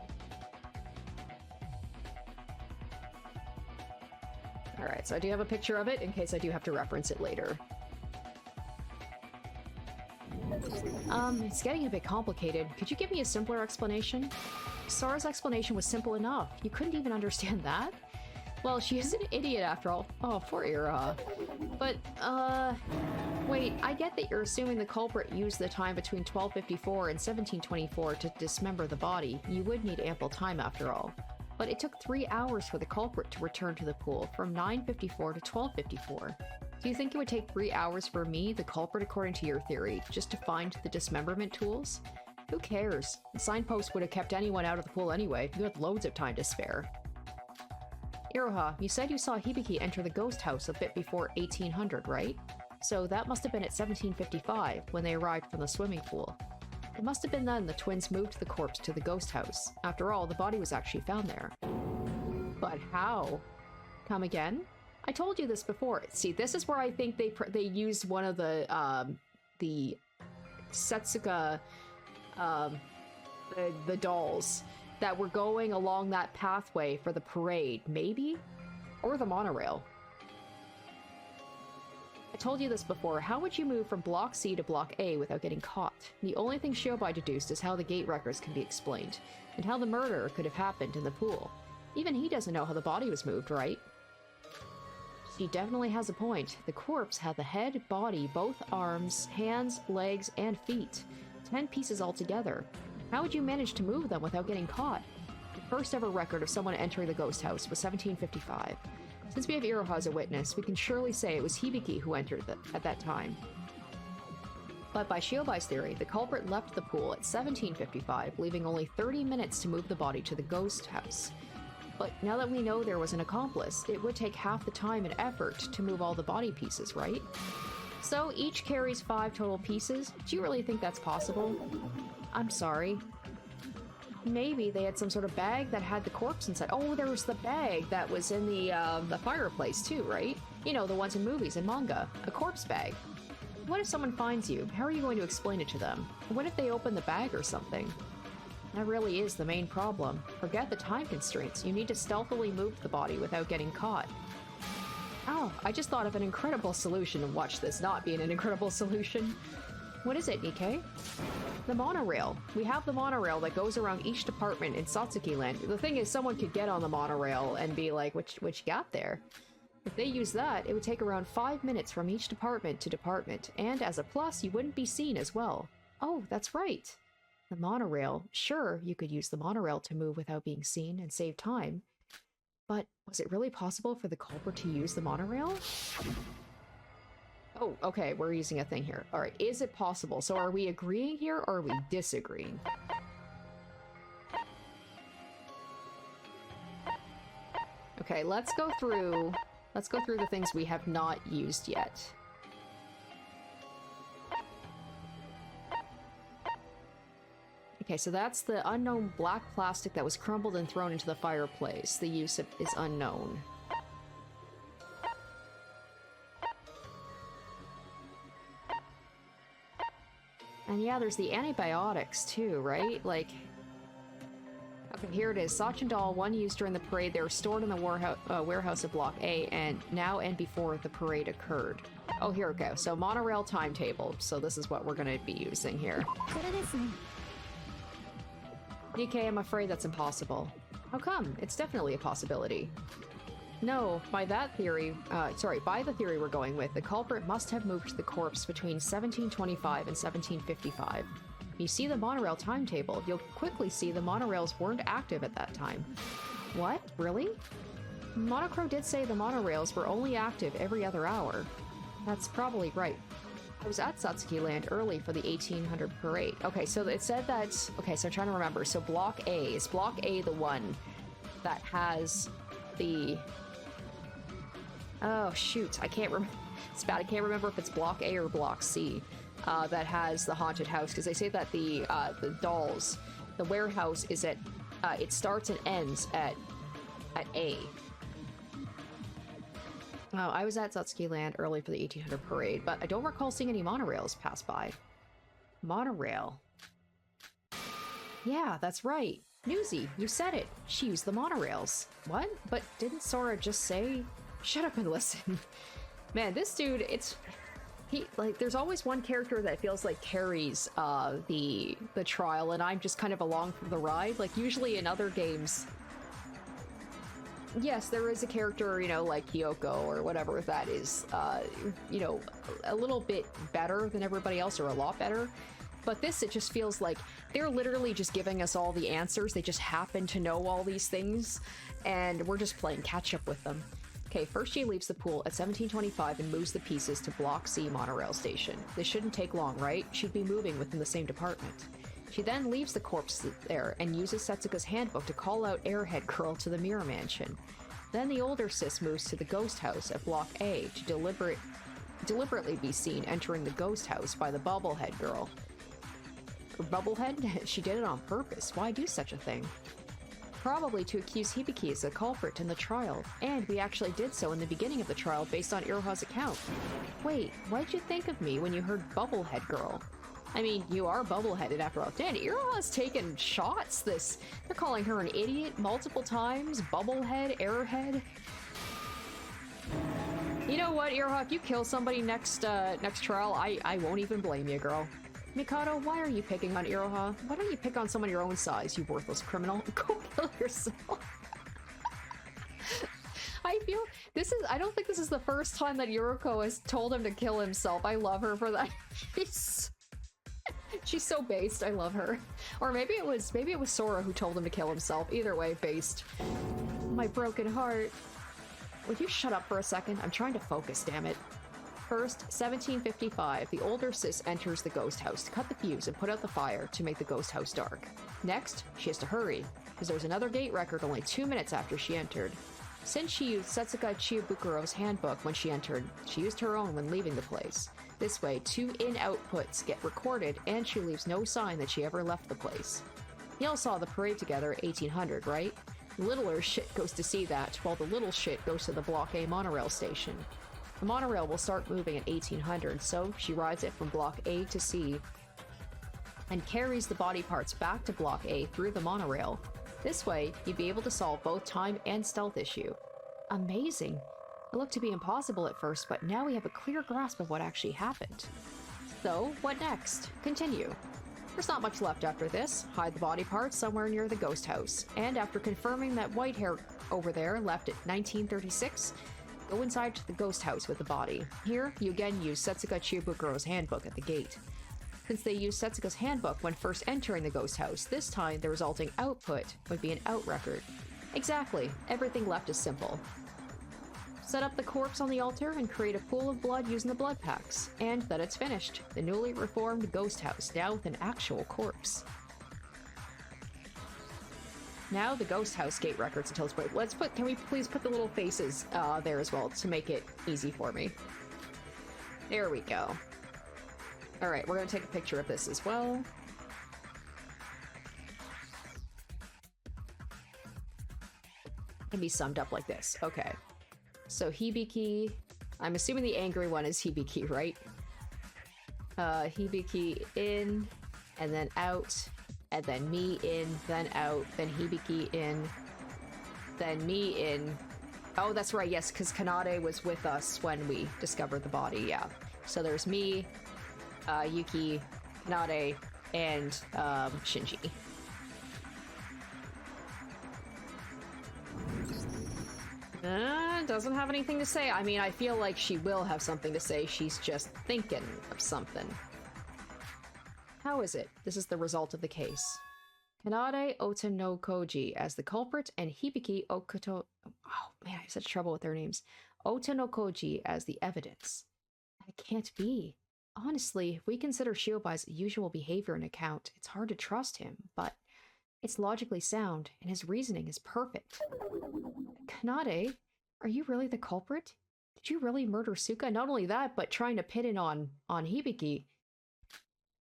Alright, so I do have a picture of it in case I do have to reference it later. It's getting a bit complicated. Could you give me a simpler explanation? Sora's explanation was simple enough. You couldn't even understand that? Well, she is an idiot after all. Oh, poor Ira. But, wait, I get that you're assuming the culprit used the time between 12:54 and 17:24 to dismember the body. You would need ample time after all. But it took 3 hours for the culprit to return to the pool, from 9:54 to 12:54. Do you think it would take 3 hours for me, the culprit according to your theory, just to find the dismemberment tools? Who cares? The signpost would have kept anyone out of the pool anyway. You had loads of time to spare. Iroha, you said you saw Hibiki enter the ghost house a bit before 1800, right? So that must have been at 17:55, when they arrived from the swimming pool. It must have been then the twins moved the corpse to the ghost house. After all, the body was actually found there. But how? Come again? I told you this before. See, this is where I think they used one of the Setsuka, the dolls that were going along that pathway for the parade, maybe? Or the monorail. I told you this before, how would you move from Block C to Block A without getting caught? The only thing Shiobai deduced is how the gate records can be explained, and how the murder could have happened in the pool. Even he doesn't know how the body was moved, right? She definitely has a point. The corpse had the head, body, both arms, hands, legs, and feet. 10 pieces altogether. How would you manage to move them without getting caught? The first ever record of someone entering the ghost house was 1755. Since we have Iroha as a witness, we can surely say it was Hibiki who entered at that time. But by Shiobai's theory, the culprit left the pool at 1755, leaving only 30 minutes to move the body to the ghost house. But now that we know there was an accomplice, it would take half the time and effort to move all the body pieces, right? So each carries 5 total pieces? Do you really think that's possible? I'm sorry. Maybe they had some sort of bag that had the corpse inside. Oh, there was the bag that was in the fireplace too, right? You know, the ones in movies and manga. A corpse bag. What if someone finds you? How are you going to explain it to them? What if they open the bag or something? That really is the main problem. Forget the time constraints. You need to stealthily move the body without getting caught. Oh, I just thought of an incredible solution, and watch this not be an incredible solution. What is it, Nikkei? The monorail. We have the monorail that goes around each department in Satsuki Land. The thing is, someone could get on the monorail and be like, what you got there? If they use that, it would take around 5 minutes from each department to department, and as a plus, you wouldn't be seen as well. Oh, that's right. The monorail. Sure, you could use the monorail to move without being seen and save time. But was it really possible for the culprit to use the monorail? Oh, okay, we're using a thing here. Alright, is it possible? So are we agreeing here, or are we disagreeing? Okay, let's go through the things we have not used yet. Okay, so that's the unknown black plastic that was crumbled and thrown into the fireplace. The use is unknown. And yeah, there's the antibiotics too, right? Like, okay, here it is. Sachin doll, one used during the parade. They were stored in the warehouse of Block A, and now and before the parade occurred. Oh, here we go. So monorail timetable. So this is what we're going to be using here. DK, I'm afraid that's impossible. How come? It's definitely a possibility. No, by the theory we're going with, the culprit must have moved the corpse between 1725 and 1755. If you see the monorail timetable, you'll quickly see the monorails weren't active at that time. What? Really? Monocrow did say the monorails were only active every other hour. That's probably right. I was at Satsuki Land early for the 1800 parade. Okay, so it said that... Okay, so I'm trying to remember. So Block A, is Block A the one that has the... Oh, shoot. I can't remember. It's bad. I can't remember if it's Block A or Block C that has the haunted house, because they say that the dolls, the warehouse is at... it starts and ends at A. Oh, I was at Satsuki Land early for the 1800 parade, but I don't recall seeing any monorails pass by. Monorail. Yeah, that's right. Newsy, you said it. She used the monorails. What? But didn't Sora just say... Shut up and listen. Man, this dude, there's always one character that feels like carries the trial, and I'm just kind of along for the ride. Like, usually in other games... Yes, there is a character, you know, like Kyoko or whatever that is, you know, a little bit better than everybody else, or a lot better. But this, it just feels like they're literally just giving us all the answers. They just happen to know all these things, and we're just playing catch up with them. Okay, first she leaves the pool at 1725 and moves the pieces to Block C monorail station. This shouldn't take long, right? She'd be moving within the same department. She then leaves the corpse there and uses Setsuka's handbook to call out Airhead Girl to the Mirror Mansion. Then the older sis moves to the ghost house at Block A to deliberately be seen entering the ghost house by the Bubblehead Girl. Or Bubblehead? She did it on purpose. Why do such a thing? Probably to accuse Hibiki as a culprit in the trial, and we actually did so in the beginning of the trial based on Iroha's account. Wait, what did you think of me when you heard Bubblehead Girl? I mean, you are bubble-headed after all. Dan, Iroha's taken shots. They're calling her an idiot multiple times. Bubblehead, airhead. You know what, Iroha, if you kill somebody next trial, I won't even blame you, girl. Mikado, why are you picking on Iroha? Why don't you pick on someone your own size, you worthless criminal? Go kill yourself. I feel I don't think this is the first time that Yuriko has told him to kill himself. I love her for that. She's so based. I love her. Or maybe it was Sora who told him to kill himself. Either way, based. My broken heart. Would you shut up for a second? I'm trying to focus, damn it. First, 1755, the older sis enters the ghost house to cut the fuse and put out the fire to make the ghost house dark. Next, she has to hurry, because there's another gate record only 2 minutes after she entered. Since she used Setsuka Chiyobukuro's handbook when she entered, she used her own when leaving the place. This way, 2 in-outputs get recorded, and she leaves no sign that she ever left the place. Y'all saw the parade together at 1800, right? The littler shit goes to see that, while the little shit goes to the Block A monorail station. The monorail will start moving at 1800, so she rides it from Block A to C and carries the body parts back to Block A through the monorail. This way, you'd be able to solve both time and stealth issue. Amazing! It looked to be impossible at first, but now we have a clear grasp of what actually happened. So, what next? Continue. There's not much left after this. Hide the body parts somewhere near the ghost house. And after confirming that white hair over there left at 1936, go inside to the ghost house with the body. Here, you again use Setsuka Chiyobukuro's handbook at the gate. Since they used Setsuka's handbook when first entering the ghost house, this time the resulting output would be an out record. Exactly. Everything left is simple. Set up the corpse on the altar and create a pool of blood using the blood packs. And then it's finished. The newly reformed ghost house, now with an actual corpse. Now the ghost house gate records until it's... Wait, can we please put the little faces there as well to make it easy for me? There we go. Alright, we're gonna take a picture of this as well. Can be summed up like this. Okay. So Hibiki... I'm assuming the angry one is Hibiki, right? Hibiki in, and then out, and then me in, then out, then Hibiki in, then me in. Oh, that's right, yes, because Kanade was with us when we discovered the body, yeah. So there's me, Yuki, Kanade, and Shinji. Doesn't have anything to say. I mean, I feel like she will have something to say. She's just thinking of something. How is it? This is the result of the case. Kanade Otanokoji as the culprit and Hibiki Okuto... Oh man, I have such trouble with their names. Otanokoji as the evidence. That can't be. Honestly, if we consider Shiobai's usual behavior an account, it's hard to trust him, but it's logically sound, and his reasoning is perfect. Kanade, are you really the culprit? Did you really murder Suka? Not only that, but trying to pin it on Hibiki.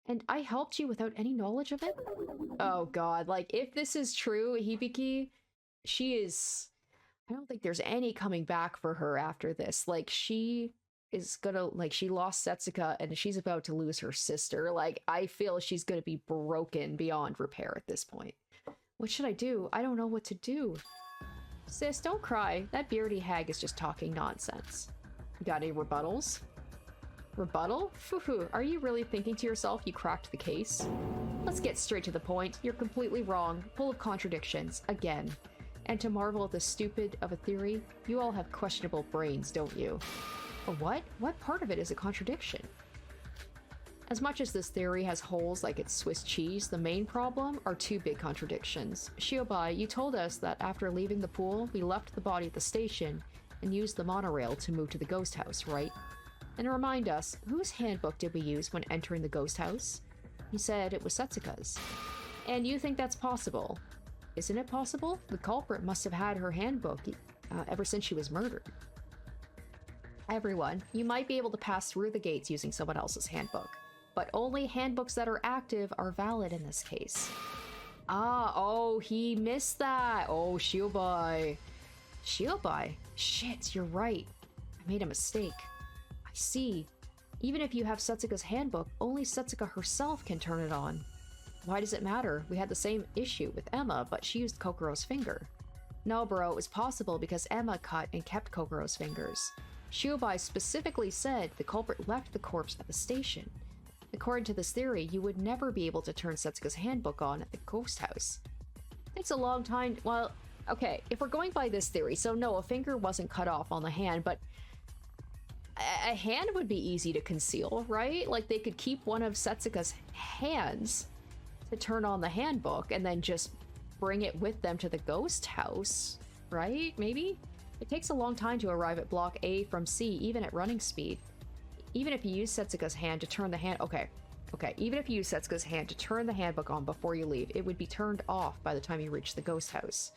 And I helped you without any knowledge of it? Oh god, like, if this is true, Hibiki, she is... I don't think there's any coming back for her after this. Like, she is gonna... Like, she lost Setsuka, and she's about to lose her sister. Like, I feel she's gonna be broken beyond repair at this point. What should I do? I don't know what to do. Sis, don't cry. That beardy hag is just talking nonsense. You got any rebuttals? Rebuttal? Fuhu, are you really thinking to yourself you cracked the case? Let's get straight to the point. You're completely wrong, full of contradictions, again. And to marvel at the stupid of a theory, you all have questionable brains, don't you? A what? What part of it is a contradiction? As much as this theory has holes like it's Swiss cheese, the main problem are two big contradictions. Shiobai, you told us that after leaving the pool, we left the body at the station and used the monorail to move to the ghost house, right? And remind us, whose handbook did we use when entering the ghost house? You said it was Setsuka's. And you think that's possible? Isn't it possible? The culprit must have had her handbook ever since she was murdered. Everyone, you might be able to pass through the gates using someone else's handbook. But only handbooks that are active are valid in this case. Ah, oh, he missed that. Oh, Shiobai. Shiobai? Shit, you're right. I made a mistake. I see. Even if you have Setsuka's handbook, only Setsuka herself can turn it on. Why does it matter? We had the same issue with Emma, but she used Kokoro's finger. No, bro, it was possible because Emma cut and kept Kokoro's fingers. Shiobai specifically said the culprit left the corpse at the station. According to this theory, you would never be able to turn Setsuka's handbook on at the ghost house. It's a long time. Well, okay, if we're going by this theory, so no, a finger wasn't cut off on the hand, but a hand would be easy to conceal, right? Like, they could keep one of Setsuka's hands to turn on the handbook and then just bring it with them to the ghost house, right? Maybe? It takes a long time to arrive at Block A from C, even at running speed. Even if you use Setsuka's hand to turn the hand... Okay, even if you use Setsuka's hand to turn the handbook on before you leave, it would be turned off by the time you reach the ghost house.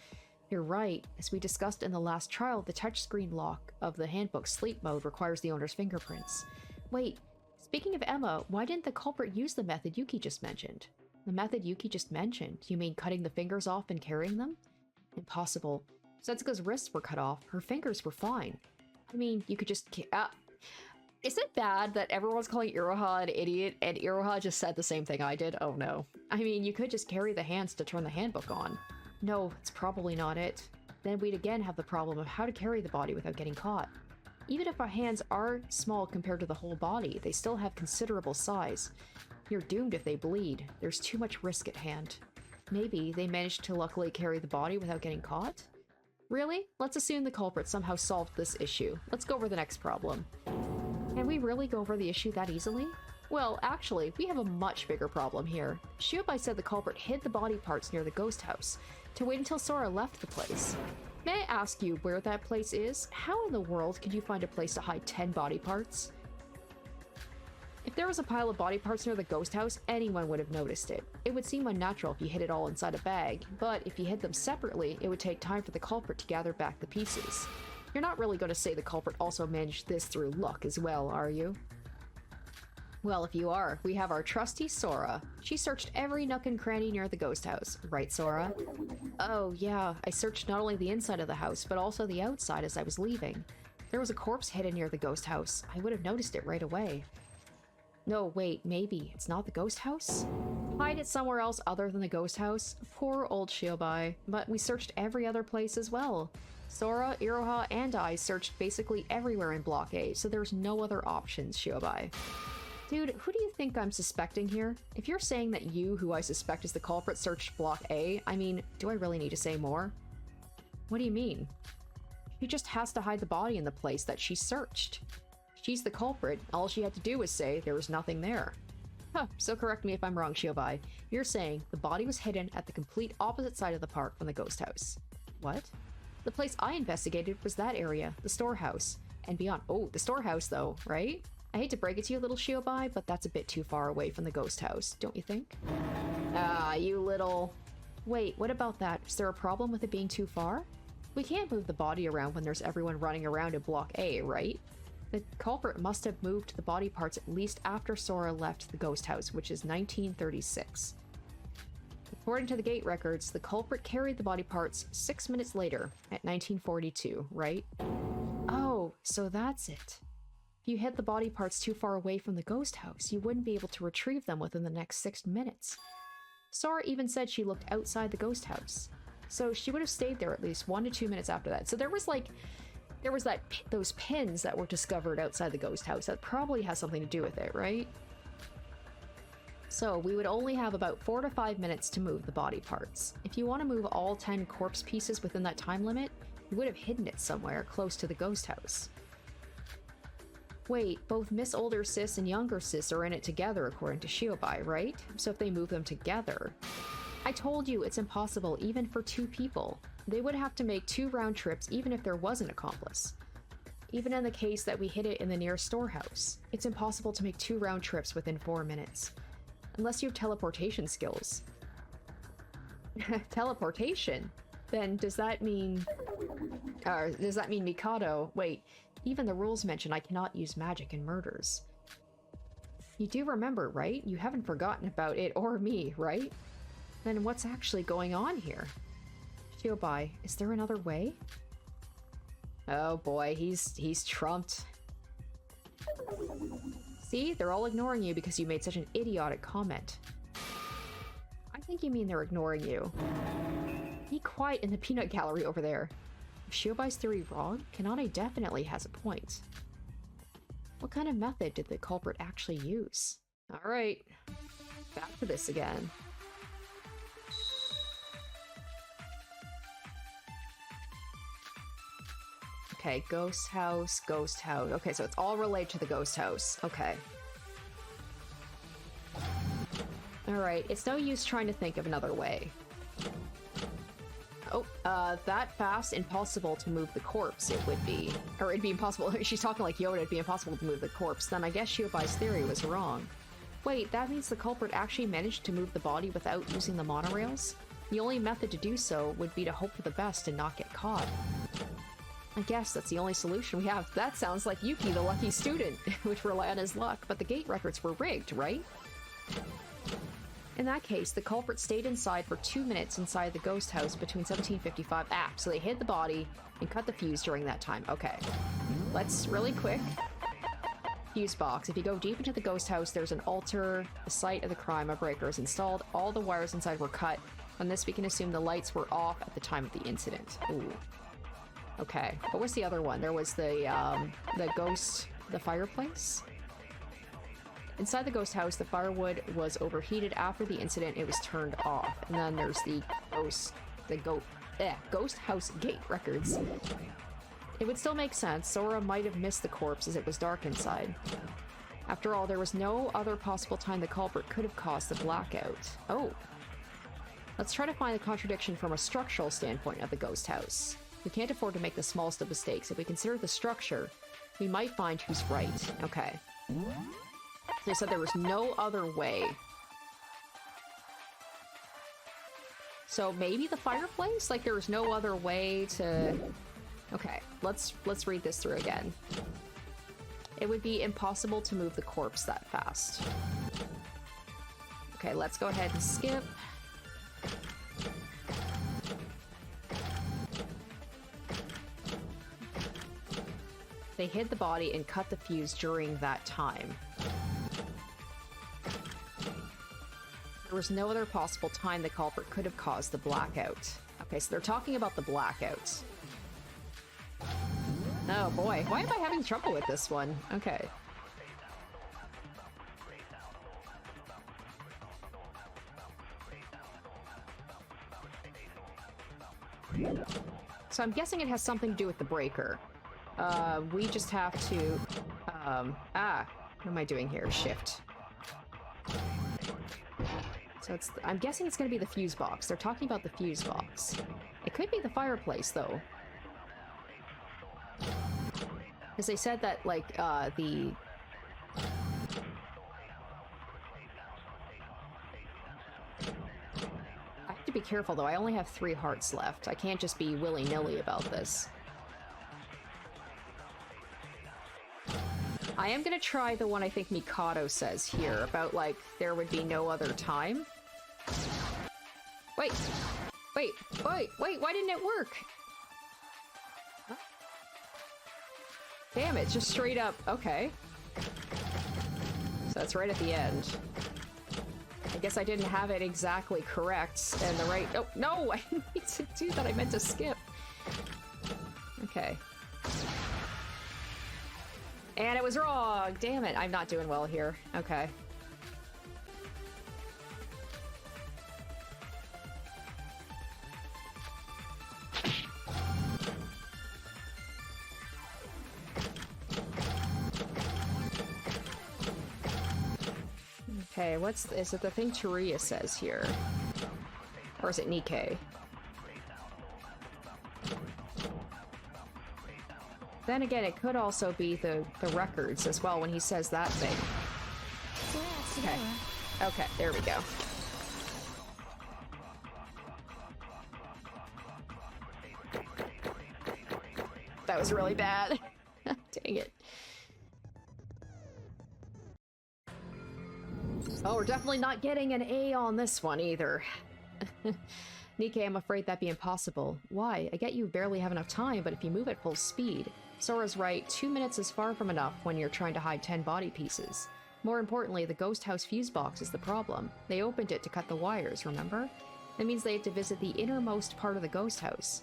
You're right. As we discussed in the last trial, the touchscreen lock of the handbook sleep mode requires the owner's fingerprints. Wait, speaking of Emma, why didn't the culprit use the method Yuki just mentioned? The method Yuki just mentioned? You mean cutting the fingers off and carrying them? Impossible. Setsuka's wrists were cut off. Her fingers were fine. I mean, you could just... Is it bad that everyone's calling Iroha an idiot and Iroha just said the same thing I did? Oh no. I mean, you could just carry the hands to turn the handbook on. No, it's probably not it. Then we'd again have the problem of how to carry the body without getting caught. Even if our hands are small compared to the whole body, they still have considerable size. You're doomed if they bleed. There's too much risk at hand. Maybe they managed to luckily carry the body without getting caught? Really? Let's assume the culprit somehow solved this issue. Let's go over the next problem. Can we really go over the issue that easily? Well, actually, we have a much bigger problem here. Shiobai said the culprit hid the body parts near the ghost house to wait until Sora left the place. May I ask you where that place is? How in the world could you find a place to hide 10 body parts? If there was a pile of body parts near the ghost house, anyone would have noticed it. It would seem unnatural if you hid it all inside a bag, but if you hid them separately, it would take time for the culprit to gather back the pieces. You're not really going to say the culprit also managed this through luck as well, are you? Well, if you are, we have our trusty Sora. She searched every nook and cranny near the ghost house, right, Sora? Oh, yeah, I searched not only the inside of the house, but also the outside as I was leaving. There was a corpse hidden near the ghost house. I would have noticed it right away. No, wait, maybe it's not the ghost house? Hide it somewhere else other than the ghost house? Poor old Shiobai. But we searched every other place as well. Sora, Iroha, and I searched basically everywhere in Block A, so there's no other options, Shiobai. Dude, who do you think I'm suspecting here? If you're saying that you, who I suspect is the culprit, searched Block A, I mean, do I really need to say more? What do you mean? She just has to hide the body in the place that she searched. She's the culprit. All she had to do was say there was nothing there. Huh, so correct me if I'm wrong, Shiobai. You're saying the body was hidden at the complete opposite side of the park from the ghost house. What? The place I investigated was that area, the storehouse. And beyond. Oh, the storehouse though, right? I hate to break it to you, little Shiobai, but that's a bit too far away from the ghost house, don't you think? Ah, you little... Wait, what about that? Is there a problem with it being too far? We can't move the body around when there's everyone running around in Block A, right? The culprit must have moved the body parts at least after Sora left the ghost house, which is 1936. According to the gate records, the culprit carried the body parts 6 minutes later, at 1942, right? Oh, so that's it. If you hid the body parts too far away from the ghost house, you wouldn't be able to retrieve them within the next 6 minutes. Sora even said she looked outside the ghost house. So she would have stayed there at least 1 to 2 minutes after that. So there was those pins that were discovered outside the ghost house. That probably has something to do with it, right? So we would only have about 4 to 5 minutes to move the body parts. If you want to move all 10 corpse pieces within that time limit, you would have hidden it somewhere close to the ghost house. Wait, both Miss Older Sis and Younger Sis are in it together according to Shiobai, right? So if they move them together... I told you it's impossible even for 2 people. They would have to make 2 round trips even if there was an accomplice. Even in the case that we hid it in the nearest storehouse, it's impossible to make 2 round trips within 4 minutes. Unless you have teleportation skills. Teleportation? Then does that mean Mikado? Wait, even the rules mention I cannot use magic in murders. You do remember, right? You haven't forgotten about it or me, right? Then what's actually going on here? Shiobai, is there another way? Oh boy, he's trumped. See, they're all ignoring you because you made such an idiotic comment. I think you mean they're ignoring you. Be quiet in the peanut gallery over there. Is Shiobai's theory wrong? Kanade definitely has a point. What kind of method did the culprit actually use? Alright, back to this again. Okay, ghost house, ghost house. Okay, so it's all related to the ghost house. Okay. Alright, it's no use trying to think of another way. Oh, that fast, impossible to move the corpse, it would be. Or it'd be impossible. She's talking like Yoda, it'd be impossible to move the corpse. Then I guess Shiobai's theory was wrong. Wait, that means the culprit actually managed to move the body without using the monorails? The only method to do so would be to hope for the best and not get caught. I guess that's the only solution we have. That sounds like Yuki, the lucky student, which rely on his luck, but the gate records were rigged, right? In that case, the culprit stayed inside for 2 minutes inside the ghost house between 1755. So they hid the body and cut the fuse during that time. Okay. Let's really quick. Fuse box. If you go deep into the ghost house, there's an altar. The site of the crime, a breaker is installed. All the wires inside were cut. On this, we can assume the lights were off at the time of the incident. Ooh. Okay. What was the other one? There was the ghost, the fireplace? Inside the ghost house, the firewood was overheated. After the incident, it was turned off. And then there's the ghost house gate records. It would still make sense. Sora might have missed the corpse as it was dark inside. After all, there was no other possible time the culprit could have caused the blackout. Oh. Let's try to find the contradiction from a structural standpoint of the ghost house. We can't afford to make the smallest of mistakes. If we consider the structure, we might find who's right. Okay. They said there was no other way. So maybe the fireplace? Like there was no other way to... Okay, let's read this through again. It would be impossible to move the corpse that fast. Okay, let's go ahead and skip. They hid the body and cut the fuse during that time. There was no other possible time the culprit could have caused the blackout. Okay, so they're talking about the blackout. Oh boy, why am I having trouble with this one? Okay. So I'm guessing it has something to do with the breaker. We just have to... what am I doing here? Shift. So it's... I'm guessing it's going to be the fuse box. They're talking about the fuse box. It could be the fireplace, though. Because they said that, like, the... I have to be careful, though. I only have 3 hearts left. I can't just be willy-nilly about this. I am gonna try the one I think Mikado says here, about, like, there would be no other time. Wait, why didn't it work? Huh? Damn it, just straight up, okay. So that's right at the end. I guess I didn't have it exactly correct, and the right- oh, no! I didn't need to do that, I meant to skip. Okay. And it was wrong! Damn it, I'm not doing well here. Okay. Okay, is it the thing Teruya says here? Or is it Nikkei? Then again, it could also be the records as well when he says that thing. Okay. Okay, there we go. That was really bad. Dang it. Oh, we're definitely not getting an A on this one either. Nikkei, I'm afraid that'd be impossible. Why? I get you barely have enough time, but if you move at full speed... Sora's right, 2 minutes is far from enough when you're trying to hide 10 body pieces. More importantly, the ghost house fuse box is the problem. They opened it to cut the wires, remember? That means they had to visit the innermost part of the ghost house.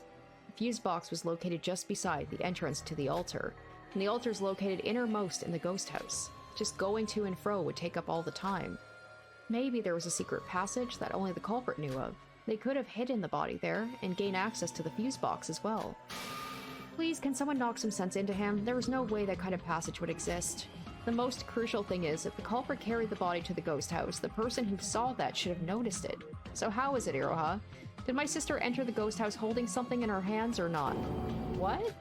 fuse box was located just beside the entrance to the altar, and the altar is located innermost in the ghost house. Just going to and fro would take up all the time. Maybe there was a secret passage that only the culprit knew of. They could have hidden the body there and gained access to the fuse box as well. Please, can someone knock some sense into him? There is no way that kind of passage would exist. The most crucial thing is, if the culprit carried the body to the ghost house, the person who saw that should have noticed it. So how is it, Iroha? Did my sister enter the ghost house holding something in her hands or not? What?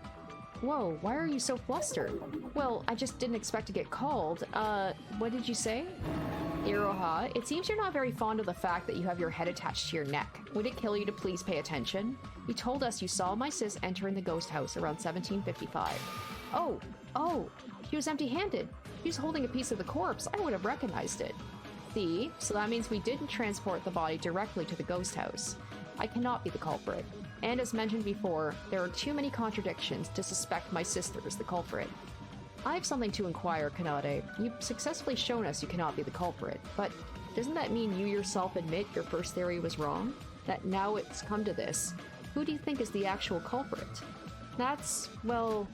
Whoa, why are you so flustered? Well, I just didn't expect to get called. What did you say? Iroha, it seems you're not very fond of the fact that you have your head attached to your neck. Would it kill you to please pay attention? You told us you saw my sis entering the ghost house around 1755. Oh, she was empty-handed. She was holding a piece of the corpse. I would have recognized it. See? So that means we didn't transport the body directly to the ghost house. I cannot be the culprit. And as mentioned before, there are too many contradictions to suspect my sister is the culprit. I have something to inquire, Kanade. You've successfully shown us you cannot be the culprit, but doesn't that mean you yourself admit your first theory was wrong? That now it's come to this, who do you think is the actual culprit? That's, well,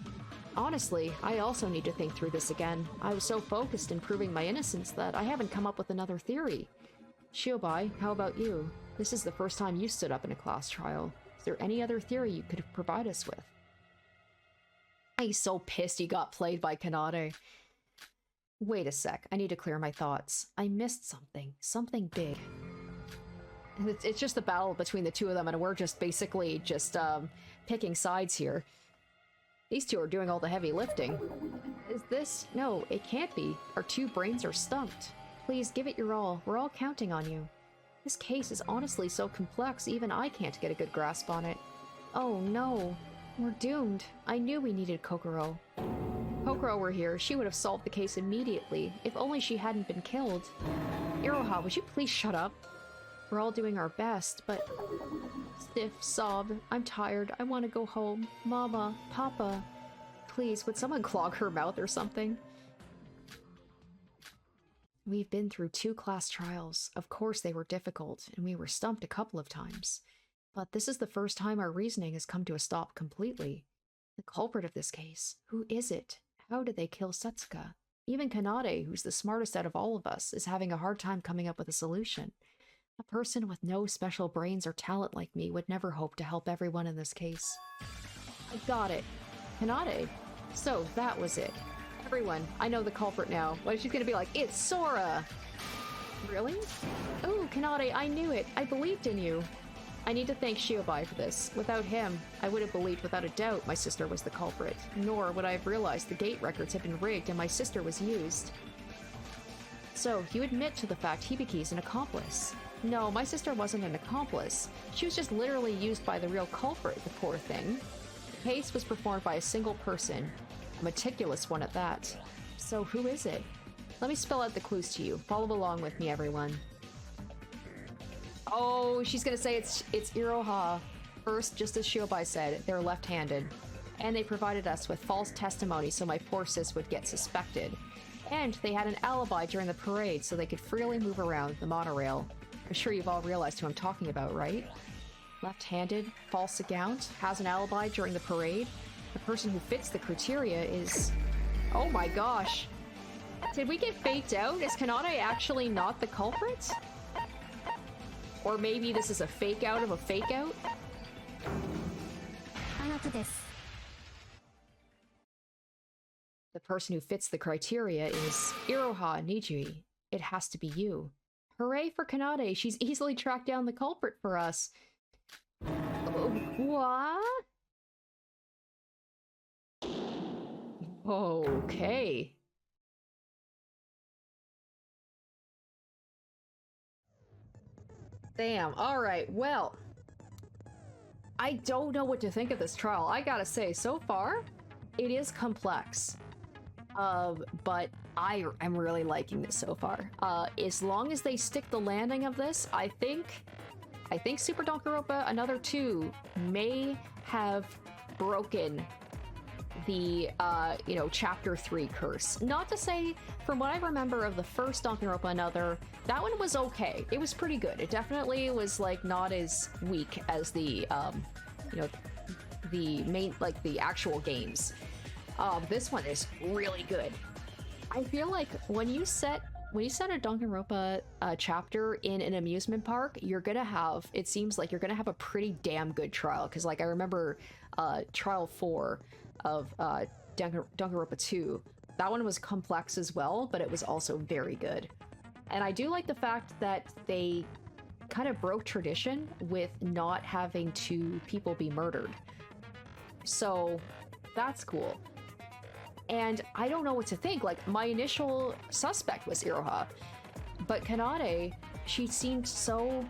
honestly, I also need to think through this again. I was so focused in proving my innocence that I haven't come up with another theory. Shiobai, how about you? This is the first time you stood up in a class trial. Is there any other theory you could provide us with? He's so pissed he got played by Kanade. Wait a sec, I need to clear my thoughts. I missed something. Something big. It's just the battle between the two of them, and we're just basically just, picking sides here. These two are doing all the heavy lifting. Is this? No, it can't be. Our two brains are stumped. Please, give it your all. We're all counting on you. This case is honestly so complex, even I can't get a good grasp on it. Oh no. We're doomed. I knew we needed Kokoro. Kokoro were here, she would have solved the case immediately, if only she hadn't been killed. Iroha, would you please shut up? We're all doing our best, but... Stiff sob. I'm tired. I want to go home. Mama, Papa. Please, would someone clog her mouth or something? We've been through 2 class trials. Of course they were difficult, and we were stumped a couple of times. But this is the first time our reasoning has come to a stop completely. The culprit of this case. Who is it? How did they kill Setsuka? Even Kanade, who's the smartest out of all of us, is having a hard time coming up with a solution. A person with no special brains or talent like me would never hope to help everyone in this case. I got it. Kanade. So, that was it. Everyone, I know the culprit now. What if she's gonna be like, it's Sora! Really? Oh, Kanade, I knew it. I believed in you. I need to thank Shiobai for this. Without him, I would have believed without a doubt my sister was the culprit. Nor would I have realized the gate records had been rigged and my sister was used. So, you admit to the fact Hibiki's an accomplice. No, my sister wasn't an accomplice. She was just literally used by the real culprit, the poor thing. The case was performed by a single person. A meticulous one at that. So who is it? Let me spell out the clues to you. Follow along with me, everyone. Oh, she's gonna say it's Iroha. First, just as Shiobai said, they're left-handed. And they provided us with false testimony so my poor sis would get suspected. And they had an alibi during the parade so they could freely move around the monorail. I'm sure you've all realized who I'm talking about, right? Left-handed, false account, has an alibi during the parade. The person who fits the criteria is... Oh my gosh! Did we get faked out? Is Kanade actually not the culprit? Or maybe this is a fake out of a fake out? The person who fits the criteria is Iroha Nijui. It has to be you. Hooray for Kanade! She's easily tracked down the culprit for us. What? Okay. Damn, alright, well. I don't know what to think of this trial. I gotta say, so far, it is complex. But I am really liking this so far. As long as they stick the landing of this, I think Super Danganronpa Another 2 may have broken the, you know, Chapter 3 curse. Not to say, from what I remember of the first Danganronpa Another, that one was okay. It was pretty good. It definitely was, like, not as weak as the, you know, the main, like the actual games. This one is really good. I feel like when you set a Danganronpa chapter in an amusement park, you're gonna have, it seems like you're gonna have a pretty damn good trial. Because like I remember trial 4 of Danganronpa 2, that one was complex as well, but it was also very good. And I do like the fact that they kind of broke tradition with not having 2 people be murdered. So that's cool. And I don't know what to think. Like, my initial suspect was Iroha, but Kanade, she seemed so...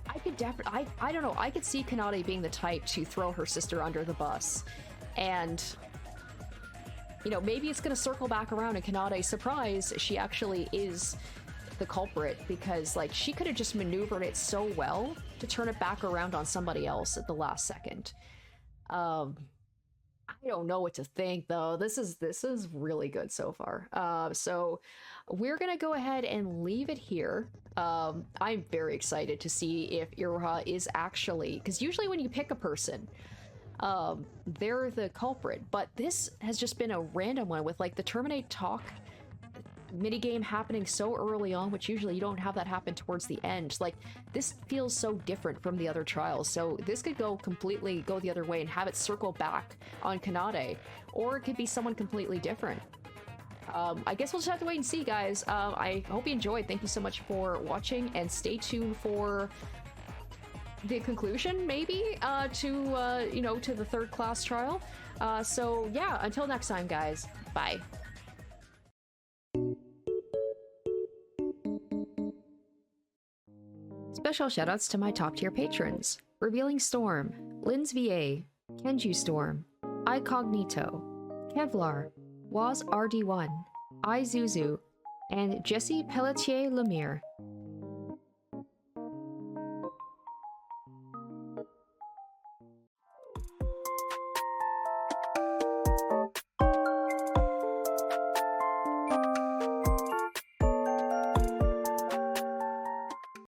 I could definitely... I don't know, I could see Kanade being the type to throw her sister under the bus. And, you know, maybe it's gonna circle back around and Kanade, surprise, she actually is the culprit, because, like, she could have just maneuvered it so well to turn it back around on somebody else at the last second. I don't know what to think, though. This is really good so far. So we're gonna go ahead and leave it here. I'm very excited to see if Iroha is actually, because usually when you pick a person, they're the culprit, but this has just been a random one with like the Terminate Talk minigame happening so early on, which usually you don't have that happen towards the end. Like, this feels so different from the other trials, so this could go the other way and have it circle back on Kanade, or it could be someone completely different. I guess we'll just have to wait and see, guys. I hope you enjoyed. Thank you so much for watching, and stay tuned for the conclusion, maybe, to you know, to the 3rd class trial. So yeah, until next time, guys. Bye. Special shoutouts to my top tier patrons: Revealing Storm, Lynn's VA, Kenju Storm, Icognito, Kevlar, Waz RD1, Izuzu, and Jesse Pelletier Lemire.